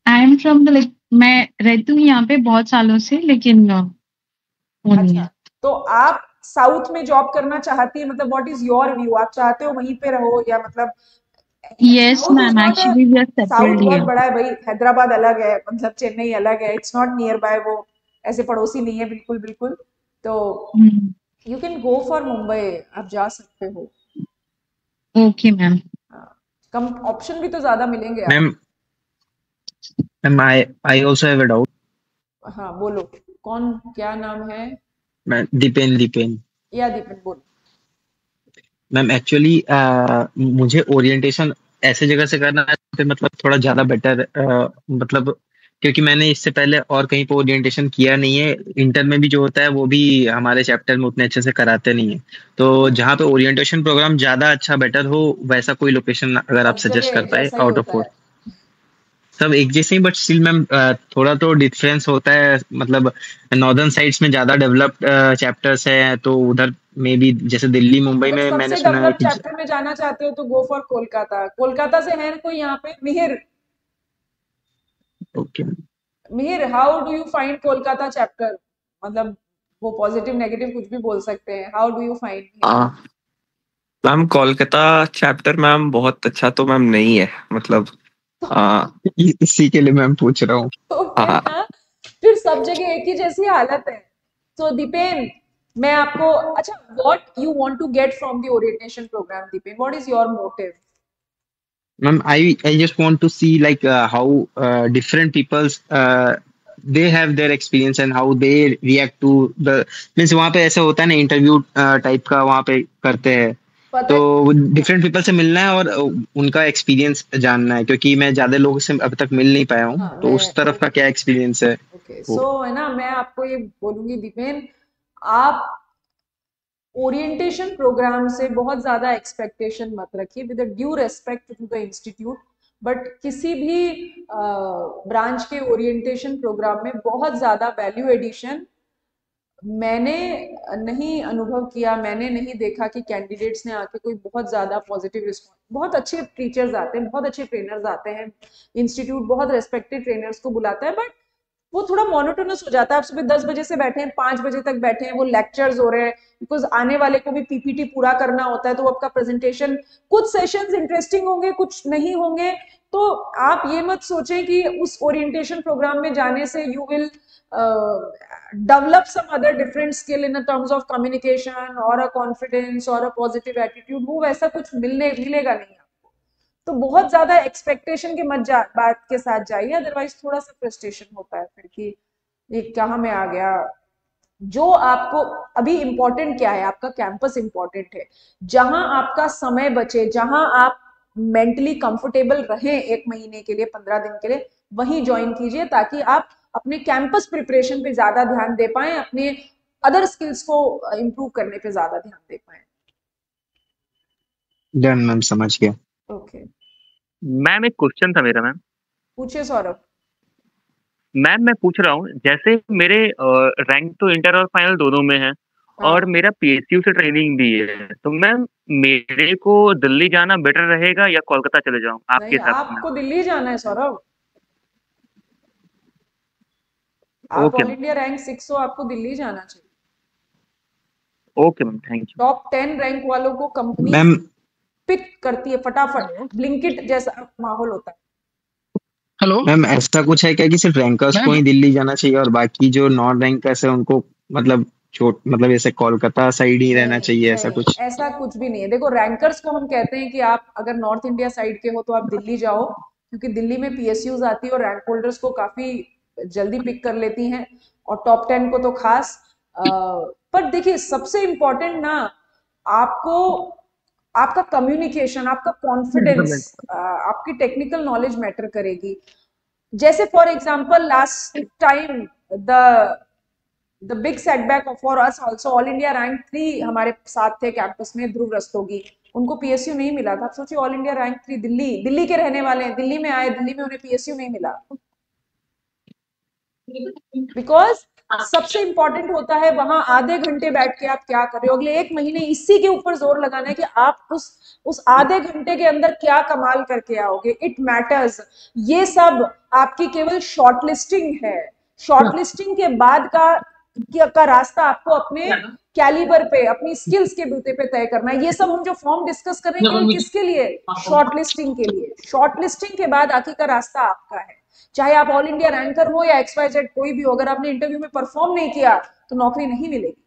I am from the, like मैं रहती हूँ यहाँ पे बहुत सालों से, लेकिन वो नहीं है। तो आप साउथ में जॉब करना चाहती है, मतलब व्हाट इज योर व्यू? आप चाहते हो वहीं पे रहो, या मतलब? Yes ma'am, actually we are south settled बहुत हियर। बड़ा है भाई, हैदराबाद अलग है, मतलब चेन्नई अलग है, इट्स नॉट नियर बाय, वो ऐसे पड़ोसी नहीं है बिल्कुल बिल्कुल। तो you can go for Mumbai, आप जा सकते हो। Okay ma'am. कम ऑप्शन भी तो ज्यादा मिलेंगे ma'am I also have a doubt. हाँ बोलो, कौन, क्या नाम है? मैं दीपेन। या दीपेन बोलो। मैम एक्चुअली मुझे ओरिएंटेशन ऐसे जगह से करना है मतलब थोड़ा ज्यादा बेटर, मतलब क्योंकि मैंने इससे पहले और कहीं पे ओरिएंटेशन किया नहीं है। इंटर में भी जो होता है वो भी हमारे चैप्टर में उतने अच्छे से कराते नहीं है, तो जहाँ पे ओरिएंटेशन प्रोग्राम ज्यादा अच्छा बेटर हो वैसा कोई लोकेशन अगर आप सजेस्ट कर पाए आउट ऑफ 4। सब एक जैसे ही, बट स्टिल मैम थोड़ा तो डिफरेंस होता है, मतलब नॉर्दर्न साइड्स में ज्यादा डेवलप्ड चैप्टर्स है, तो उधर में भी जैसे दिल्ली मुंबई में मैंने सुना है कि चैप्टर में जाना चाहते हो तो गो फॉर कोलकाता। कोलकाता से है कोई यहाँ पे? Mihir, okay Mihir, how do you find Kolkata chapter? मतलब वो पॉजिटिव नेगेटिव कुछ भी बोल सकते हैं, how do you find? Ma'am Kolkata chapter ma'am बहुत अच्छा तो मैम नहीं है, मतलब इसी के लिए मैम पूछ रहा हूँ। फिर सब जगह एक ही जैसी हालत है। तो दीपेन, मैं आपको, अच्छा, what you want to get from the orientation program? Deepen, what is your motive? Ma'am, I just want to see like how different people's they have their experience and how they react to the means वहाँ पे ऐसा होता है ना interview type का वहाँ पे करते हैं, तो डिफरेंट पीपल से मिलना है और उनका एक्सपीरियंस जानना है, क्योंकि मैं ज्यादा लोगों से अब तक मिल नहीं पाया हूँ, तो उस तरफ का क्या एक्सपीरियंस है। सो है ना, मैं आपको ये बोलूंगी दीपेन, आप ओरिएंटेशन प्रोग्राम से बहुत ज्यादा एक्सपेक्टेशन मत रखिए, with due respect to the institute, but किसी भी ब्रांच के ओरिएंटेशन प्रोग्राम में बहुत ज्यादा वैल्यू एडिशन मैंने नहीं अनुभव किया, मैंने नहीं देखा कि कैंडिडेट्स ने आके कोई बहुत ज्यादा पॉजिटिव रिस्पॉन्स, बहुत अच्छे टीचर्स आते हैं, बहुत अच्छे ट्रेनर्स आते हैं, इंस्टीट्यूट बहुत रेस्पेक्टेड ट्रेनर्स को बुलाता है, बट वो थोड़ा मोनोटोनस हो जाता है। आप सुबह 10 बजे से बैठे हैं, 5 बजे तक बैठे हैं, वो लेक्चर्स हो रहे हैं, बिकॉज आने वाले को भी पीपीटी पूरा करना होता है, तो आपका प्रेजेंटेशन, कुछ सेशंस इंटरेस्टिंग होंगे, कुछ नहीं होंगे। तो आप ये मत सोचें कि उस ओरिएंटेशन प्रोग्राम में जाने से you will develop some other different skill in terms of communication or a confidence or a positive attitude, वो वैसा कुछ मिलेगा नहीं आपको। तो बहुत ज्यादा एक्सपेक्टेशन के बात के साथ जाइए, अदरवाइज थोड़ा सा फ्रस्ट्रेशन होता है फिर कि ये कहाँ में आ गया। जो आपको अभी इम्पोर्टेंट क्या है, आपका कैंपस इम्पोर्टेंट है, जहां आपका समय बचे, जहां आप मेंटली कंफर्टेबल रहें 1 महीने के लिए, 15 दिन के लिए, वहीं ज्वाइन कीजिए, ताकि आप अपने कैंपस प्रिपरेशन पे ज्यादा ध्यान दे पाए, अपने अदर स्किल्स को इम्प्रूव करने पे ज्यादा ध्यान दे पाए। डन मैम, समझ गया। ओके मैम, एक क्वेश्चन था मेरा। मैम पूछिए सौरभ। मैम, मैं पूछ रहा हूँ, जैसे मेरे रैंक तो इंटर और फाइनल दोनों में है, और मेरा पीएसयू से ट्रेनिंग भी है, तो मैम मेरे को दिल्ली जाना बेटर रहेगा या कोलकाता चले जाऊँ आपके नहीं, हिसाब से? आपको दिल्ली जाना है सौरभ। आप ओके ऑल इंडिया रैंक 6 हो, आपको दिल्ली जाना चाहिए। Okay ma'am, thank you. Top 10 rank वालों को कंपनी मैम पिक करती है फटाफट, ब्लिंकिट जैसा माहौल होता है। हेलो मैम, ऐसा कुछ है क्या कि सिर्फ रैंकर्स को ही दिल्ली जाना चाहिए और बाकी जो नॉन रैंकर्स है उनको मतलब मतलब ऐसे कोलकाता साइड ही रहना चाहिए, ऐसा कुछ? ऐसा कुछ भी नहीं है। देखो, रैंकर्स को हम कहते हैं कि आप अगर नॉर्थ इंडिया साइड के हो तो आप दिल्ली जाओ, क्योंकि दिल्ली में पीएसयूज आती है और रैंक होल्डर्स को काफी जल्दी पिक कर लेती हैं, और टॉप 10 को तो खास। पर देखिए, सबसे इम्पोर्टेंट ना आपको आपका कम्युनिकेशन, आपका कॉन्फिडेंस, आपकी टेक्निकल नॉलेज मैटर करेगी। जैसे for example last time the big setback for us also, all India rank 3 हमारे साथ थे कैंपस में, ध्रुव रस्तोगी, उनको पीएसयू नहीं मिला था। आप सोचिए, ऑल इंडिया रैंक 3, दिल्ली के रहने वाले हैं, दिल्ली में आए, दिल्ली में उन्हें पीएसयू नहीं मिला। बिकॉज सबसे इंपॉर्टेंट होता है वहां आधे घंटे बैठ के आप क्या कर रहे हो। अगले 1 महीने इसी के ऊपर जोर लगाना है कि आप उस आधे घंटे के अंदर क्या कमाल करके आओगे। It matters. ये सब आपकी केवल शॉर्टलिस्टिंग है। शॉर्टलिस्टिंग के बाद का रास्ता आपको अपने कैलिबर पे, अपनी स्किल्स के बूते पे तय करना है। ये सब हम जो फॉर्म डिस्कस कर रहे हैं किसके लिए? शॉर्टलिस्टिंग के लिए। शॉर्टलिस्टिंग के बाद आगे का रास्ता आपका है। चाहे आप ऑल इंडिया रैंकर हो या XYZ कोई भी हो, अगर आपने इंटरव्यू में परफॉर्म नहीं किया तो नौकरी नहीं मिलेगी।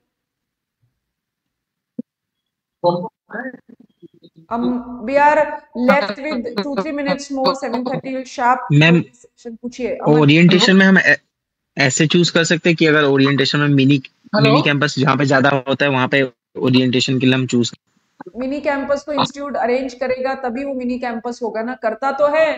We are left with 2-3 minutes more, 7:30 sharp। Ma'am, पूछिए। ओरिएंटेशन में हम ऐसे चूज कर सकते हैं कि अगर ओरिएंटेशन में मिनी कैंपस जहाँ पे ज्यादा होता है वहां पे ओरिएंटेशन के लिए हम चूज। मिनी कैंपस तो इंस्टीट्यूट अरेंज करेगा तभी वो मिनी कैंपस होगा ना, करता तो है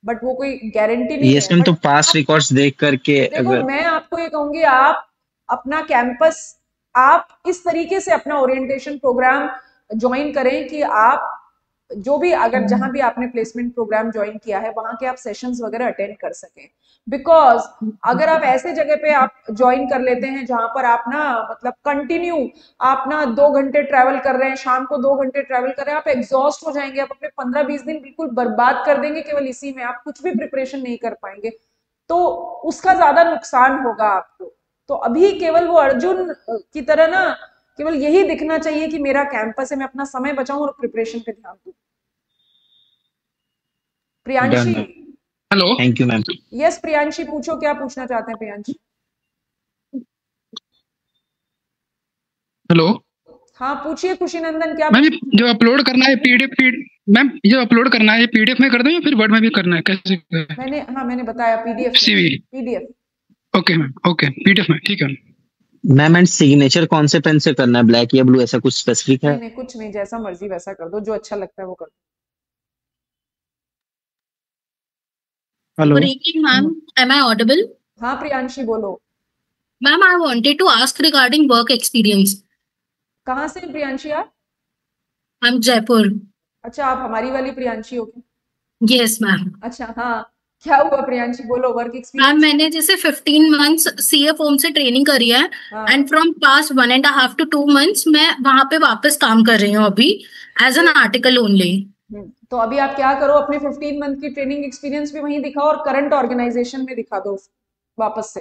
बट वो कोई गारंटी नहीं है। तो पास्ट रिकॉर्ड्स देख करके देखो, मैं आपको ये कहूंगी, आप अपना कैंपस, आप इस तरीके से अपना ओरिएंटेशन प्रोग्राम ज्वाइन करें कि आप जो भी, अगर जहां भी आपने प्लेसमेंट प्रोग्राम ज्वाइन किया है वहां के आप सेशंस वगैरह अटेंड कर सकें। बिकॉज अगर आप ऐसे जगह पे आप ज्वाइन कर लेते हैं जहां पर आप ना मतलब कंटिन्यू आप ना 2 घंटे ट्रैवल कर रहे हैं, शाम को 2 घंटे ट्रैवल कर रहे हैं, आप एग्जॉस्ट हो जाएंगे, आप अपने 15-20 दिन बिल्कुल बर्बाद कर देंगे केवल इसी में, आप कुछ भी प्रिपरेशन नहीं कर पाएंगे, तो उसका ज्यादा नुकसान होगा आपको। तो अभी केवल वो अर्जुन की तरह ना केवल यही दिखना चाहिए कि मेरा कैंपस है, मैं अपना समय बचाऊं और प्रिपरेशन पे ध्यान दूं। Priyanshi. Hello, thank you ma'am. Yes Priyanshi, पूछो क्या पूछना चाहते हैं प्रियांशी। हेलो। हाँ पूछिए खुशी नंदन, क्या? मैम, जो अपलोड करना है पीडीएफ, मैम जो अपलोड करना है पीडीएफ में कर दूं या फिर वर्ड में भी करना है, कैसे? मैंने बताया PDF. CV. PDF. Okay ma'am, okay, PDF में, ठीक है मैम। एंड सिग्नेचर कौन से पेन से करना है, ब्लैक या ब्लू, ऐसा कुछ स्पेसिफिक है? नहीं, कुछ नहीं, जैसा मर्जी वैसा कर दो, जो अच्छा लगता है वो कर दो। Hello ma'am, am I audible? हाँ प्रियांशी बोलो। Ma'am, I wanted to ask regarding work experience. कहाँ से प्रियांशी आप? I'm जयपुर। अच्छा, आप हमारी वाली प्रियांशी हो क्या? Yes ma'am. अच्छा हाँ, क्या हुआ प्रियांशी, बोलो वर्क मैम एक्सपीरियंस। मैंने जैसे 15 मंथ्स सीए फॉर्म से ट्रेनिंग करी है and from past 1.5 to 2 months मैं वहां पे वापस काम कर रही हूँ अभी एज एन आर्टिकल ओनली। तो अभी आप क्या करो, अपने 15 मंथ की ट्रेनिंग एक्सपीरियंस भी वहीं दिखाओ और करंट ऑर्गेनाइजेशन में दिखा दो वापस से।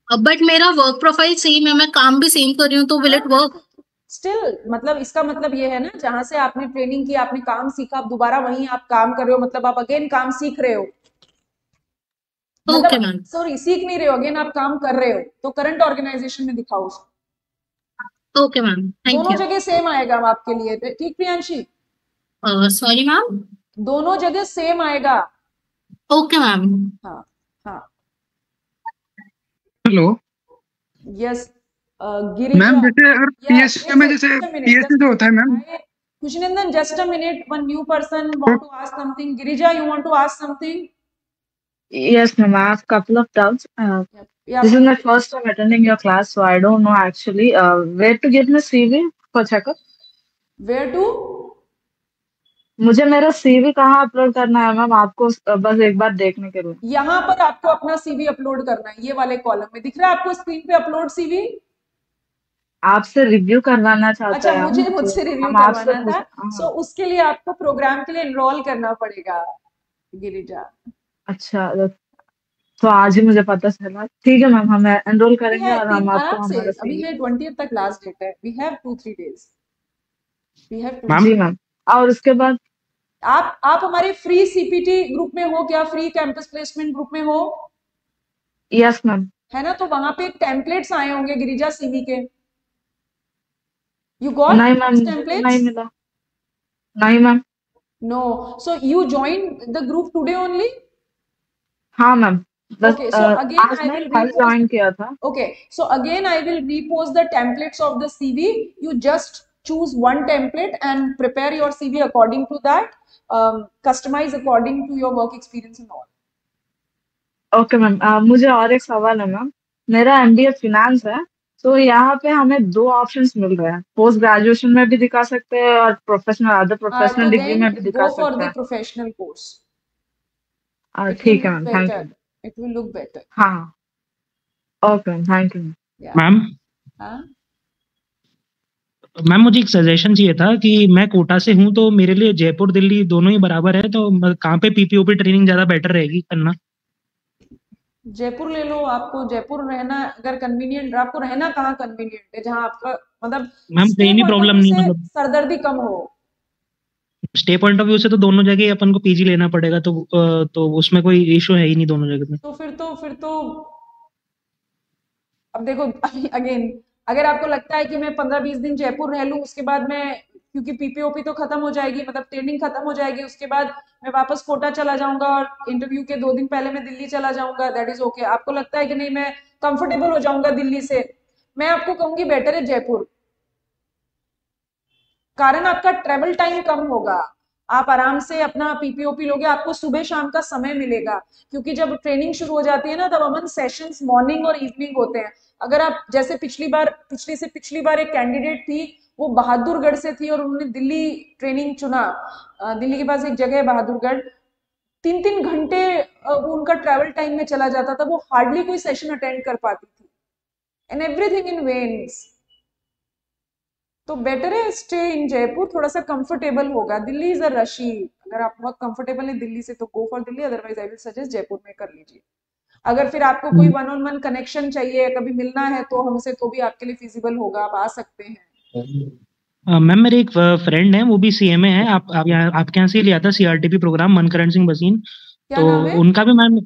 बट मेरा वर्क प्रोफाइल सेम है, मैं काम भी सेम कर रही हूँ, तो विल इट वर्क? स्टिल मतलब इसका मतलब ये है ना, जहां से आपने ट्रेनिंग की, आपने काम सीखा, आप दोबारा वहीं आप काम कर रहे हो, मतलब आप अगेन काम सीख रहे हो। Okay ma'am. सॉरी, सीख नहीं रहे हो, अगेन आप काम कर रहे हो, तो करंट ऑर्गेनाइजेशन में दिखाओ उसको। ओके मैम, थैंक दोनों यू। जगह सेम आएगा आपके लिए, ठीक प्रियांशी? Sorry ma'am? दोनों जगह सेम आएगा। Okay ma'am. हाँ हाँ। Hello yes Girija. मैम, जैसे अगर पीएससी में जैसे पीएससी जो होता है ma'am. Kushinandan, just a minute. One new person want to ask something. Girija, you want to ask something? Yes, ma'am. I have a couple of doubts. Yeah. This is my first time attending your class, so I don't know actually where to get my CV for checkup. Where to? मुझे मेरा CV कहाँ upload करना है ma'am, आपको बस एक बार देखने के लिए? यहाँ पर आपको अपना CV अपलोड करना है, ये वाले कॉलम में दिख रहा है आपको स्क्रीन पे, अपलोड CV। आपसे रिव्यू करवाना चाहते अच्छा, हैं। मुझसे रिव्यू करवाना था, सो उसके लिए आपको प्रोग्राम के लिए एनरोल करना पड़ेगा गिरिजा। अच्छा, तो आज ही मुझे पता चला। ठीक है मैम, हम एनरोल करेंगे और हम आपको हमारा अभी है 20th तक लास्ट डेट है, we have 2-3 days, we have. जी मैम। और उसके बाद आप हमारे फ्री सीपीटी ग्रुप में हो क्या? फ्री कैंपस प्लेसमेंट ग्रुप में हो? Yes ma'am. है ना, तो वहां पे टेम्पलेट्स आए होंगे गिरिजा सीवी के। You got नहीं मैम, templates? नहीं मिला। नहीं ma'am. No. So you joined the group today only? हाँ मैम, बस Okay, so again आज I मैं will कल ज्वाइन किया था। Okay, so again I will repost the templates of the CV. You just choose one template and prepare your CV according to that. Customize according to your work experience and all. Okay ma'am. मुझे और एक सवाल है ma'am. मेरा MBA finance है, तो यहाँ पे हमें 2 ऑप्शंस मिल रहे हैं, पोस्ट ग्रेजुएशन में भी दिखा सकते हैं और प्रोफेशनल अदर प्रोफेशनल डिग्री में भी दिखा सकते हैं। Go for the professional course. ठीक है ma'am, thank you. It will look better. हाँ, okay ma'am, thank you ma'am. हाँ? मैम मुझे एक सजेशन चाहिए था कि मैं कोटा से हूँ, तो मेरे लिए जयपुर दिल्ली दोनों ही बराबर है, तो कहाँ पे पीपीओपी ट्रेनिंग ज्यादा बेटर रहेगी करना? जयपुर ले लो, आपको जयपुर रहना अगर कन्वीनियंट, आपको रहना कहाँ कन्वीनियंट है, जहाँ आपका मतलब मैम ट्रेन ही प्रॉब्लम नहीं, मतलब सरदर्दी कम हो। स्टे पॉइंट ऑफ व्यू से तो दोनों जगह अपन को पीजी लेना पड़ेगा, तो उसमें कोई इशू है ही नहीं दोनों जगह में। तो फिर तो अब देखो अगेन, अगर आपको लगता है कि मैं 15-20 दिन जयपुर रह लूं, उसके बाद मैं, क्योंकि पीपीओपी तो खत्म हो जाएगी, मतलब ट्रेनिंग खत्म हो जाएगी, उसके बाद मैं वापस कोटा चला जाऊंगा और इंटरव्यू के 2 दिन पहले मैं दिल्ली चला जाऊंगा, दैट इज ओके। आपको लगता है कि नहीं मैं कंफर्टेबल हो जाऊंगा दिल्ली से, मैं आपको कहूंगी बेटर है जयपुर, कारण आपका ट्रेवल टाइम कम होगा, आप आराम से अपना पीपीओपी लोगे, आपको सुबह शाम का समय मिलेगा, क्योंकि जब ट्रेनिंग शुरू हो जाती है ना, तब अमन सेशंस मॉर्निंग और इवनिंग होते हैं। अगर आप जैसे पिछली बार एक कैंडिडेट थी, वो बहादुरगढ़ से थी और उन्होंने दिल्ली ट्रेनिंग चुना, दिल्ली के पास एक जगह है बहादुरगढ़, 3-3 घंटे वो उनका ट्रैवल टाइम में चला जाता था, वो हार्डली कोई सेशन अटेंड कर पाती थी, एंड एवरीथिंग इन वेन्स। तो बेटर है स्टे इन जयपुर, थोड़ा सा कंफर्टेबल होगा। दिल्ली इज अ रशी, अगर आप बहुत कंफर्टेबल है दिल्ली से तो go for Delhi, otherwise I will suggest Jaipur में कर लीजिए। अगर फिर आपको कोई 1-on-1 कनेक्शन चाहिए, कभी मिलना है तो हमसे, तो भी आपके लिए फिजिबल होगा, आप आ सकते हैं। मैम मेरे एक फ्रेंड है, वो भी सीएमए है, आपके यहाँ से लिया था सीआरटीपी प्रोग्राम, मनकरण सिंह बसीन, तो उनका भी मैम,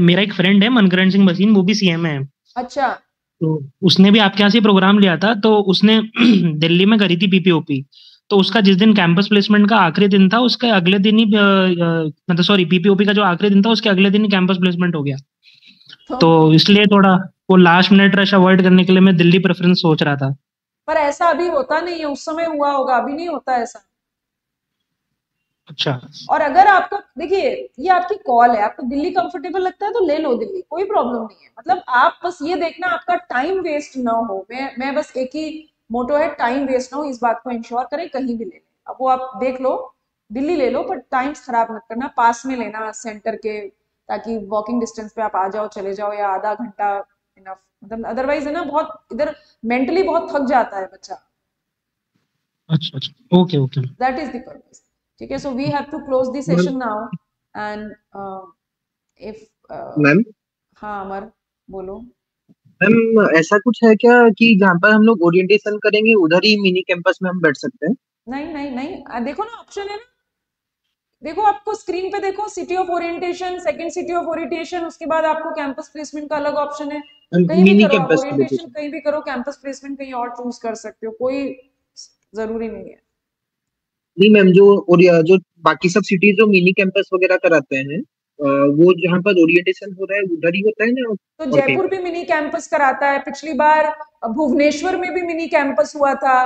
मेरा एक फ्रेंड है मनकरण सिंह बसीन, वो भी सीएमए है। अच्छा। तो उसने भी आपके यहाँ से प्रोग्राम लिया था, तो उसने दिल्ली में करी थी पीपीओपी, तो उसका जिस दिन कैंपस प्लेसमेंट का आखिरी दिन था, उसके अगले दिन ही मतलब सॉरी पीपीओपी का जो आखिरी दिन था, उसके अगले दिन ही कैंपस प्लेसमेंट हो गया, तो इसलिए थोड़ा वो लास्ट मिनट रश अवॉइड करने के लिए मैं दिल्ली प्रेफरेंस सोच रहा था। पर ऐसा अभी होता नहीं है, उस समय हुआ होगा, अभी नहीं होता ऐसा। अच्छा। और अगर आपको, देखिए ये आपकी कॉल है, आपको दिल्ली कंफर्टेबल लगता है तो ले लो दिल्ली, कोई प्रॉब्लम नहीं है, मतलब आप बस ये देखना आपका टाइम वेस्ट ना हो। मैं बस एक ही मोटो है, टाइम वेस्ट ना हो, इस बात को इंश्योर करें, कहीं भी ले लें। अब वो आप देख लो, दिल्ली ले लो, पर टाइम्स खराब मत करना, पास में लेना सेंटर के, ताकि वॉकिंग डिस्टेंस पे आप आ जाओ चले जाओ, या आधा घंटा इनफ, मतलब अदरवाइज है ना बहुत इधर मेंटली बहुत थक जाता है बच्चा। अच्छा अच्छा, okay okay, that is the purpose. ठीक है, so we have to close the session now and if ma'am. हाँ अमर बोलो। मैम ऐसा कुछ है क्या कि जहाँ पर हम लोग ओरिएंटेशन करेंगे उधर ही मिनी कैंपस में हम बैठ सकते हैं? नहीं नहीं नहीं, देखो ना ऑप्शन है ना, देखो आपको स्क्रीन पे देखो, city of orientation, second city of orientation, उसके बाद आपको कैंपस प्लेसमेंट का अलग ऑप्शन है, कहीं भी करो आप ओरिएंटेशन, कहीं भी करो, कैंपस प्लेसमेंट कहीं और चूज कर सकते हो, कोई जरूरी नहीं है। नहीं मैम, जो बाकी सब सिटीज जो मिनी कैंपस वगैरह कराते हैं, वो जहाँ पर ओरिएंटेशन हो रहा है उधर ही होता है ना? तो जयपुर भी मिनी कैंपस कराता है, पिछली बार भुवनेश्वर में भी मिनी कैंपस हुआ था,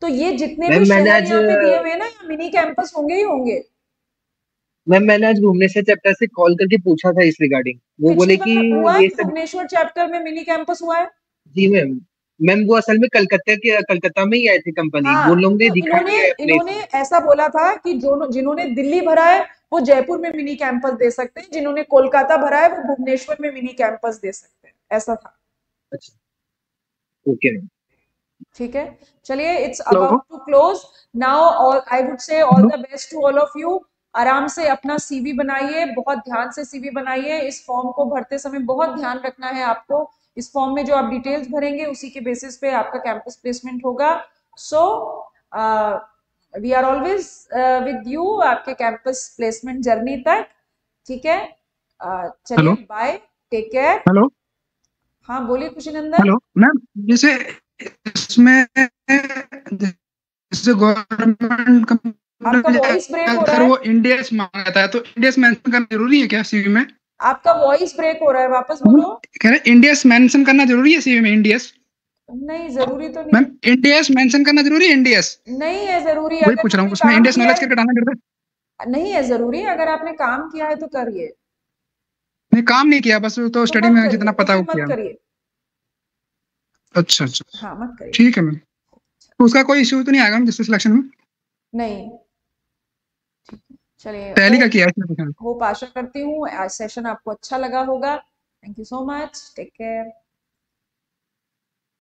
तो ये जितने भी शहर यहाँ पे दिए हुए हैं ना, यहाँ मिनी कैंपस होंगे ही होंगे। मैम मैंने आज भुवनेश्वर चैप्टर से कॉल करके पूछा था इस रिगार्डिंग, वो बोले कि ये सब भुवनेश्वर चैप्टर में मिनी कैंपस हुआ है। जी मैम, मैम वो असल में कलकत्ता में ही आए थे कंपनी। हाँ, वो लोग ने दिखाया, इन्होंने ऐसा बोला था कि जिन्होंने दिल्ली भरा है वो जयपुर में मिनी कैंपस दे सकते हैं, जिन्होंने कोलकाता भरा है वो भुवनेश्वर में मिनी कैंपस दे सकते हैं, ऐसा था। अच्छा ओके मैम, ठीक है, चलिए, it's about to close now. All I would say all the best to all of you. आराम से अपना सीवी बनाइए, बहुत ध्यान से सीवी बनाइए। इस फॉर्म को भरते समय बहुत ध्यान रखना है आपको, इस फॉर्म में जो आप डिटेल्स भरेंगे उसी के बेसिस पे आपका कैंपस प्लेसमेंट होगा। So we are always with you आपके कैंपस प्लेसमेंट जर्नी तक। ठीक है, चलिए, बाय, टेक केयर। हेलो, हाँ बोलिए खुशीनंदन। हेलो मैम, जैसे इसमें जैसे गवर्नमेंट आपका वॉइस ब्रेक हो रहा है, वो इंडियस मांगता है, तो इंडियस मेंशन करना जरूरी है क्या सीवी में? आपका वॉइस ब्रेक हो रहा है, वापस बोलो। कह रहे इंडियस मेंशन करना जरूरी है सीवी में? इंडियस नहीं, जरूरी तो नहीं। मैम इंडियस मेंशन करना जरूरी है? इंडियस नहीं है जरूरी, वही पूछ रहा हूँ, उसमें इंडियस नॉलेज करके डालना जरूरी नहीं है जरूरी। अगर आपने काम किया है तो करिए। नहीं, काम नहीं किया, बस तो स्टडी में जितना पता है वो किया। करिए। अच्छा अच्छा, हाँ मत करिए। ठीक है मैम, तो उसका कोई इश्यू तो नहीं आएगा जिससे सिलेक्शन में? नहीं, ठीक है, चलिए, टैली का किया है। होप आशा करती हूँ आज सेशन आपको अच्छा लगा होगा। Thank you so much, take care.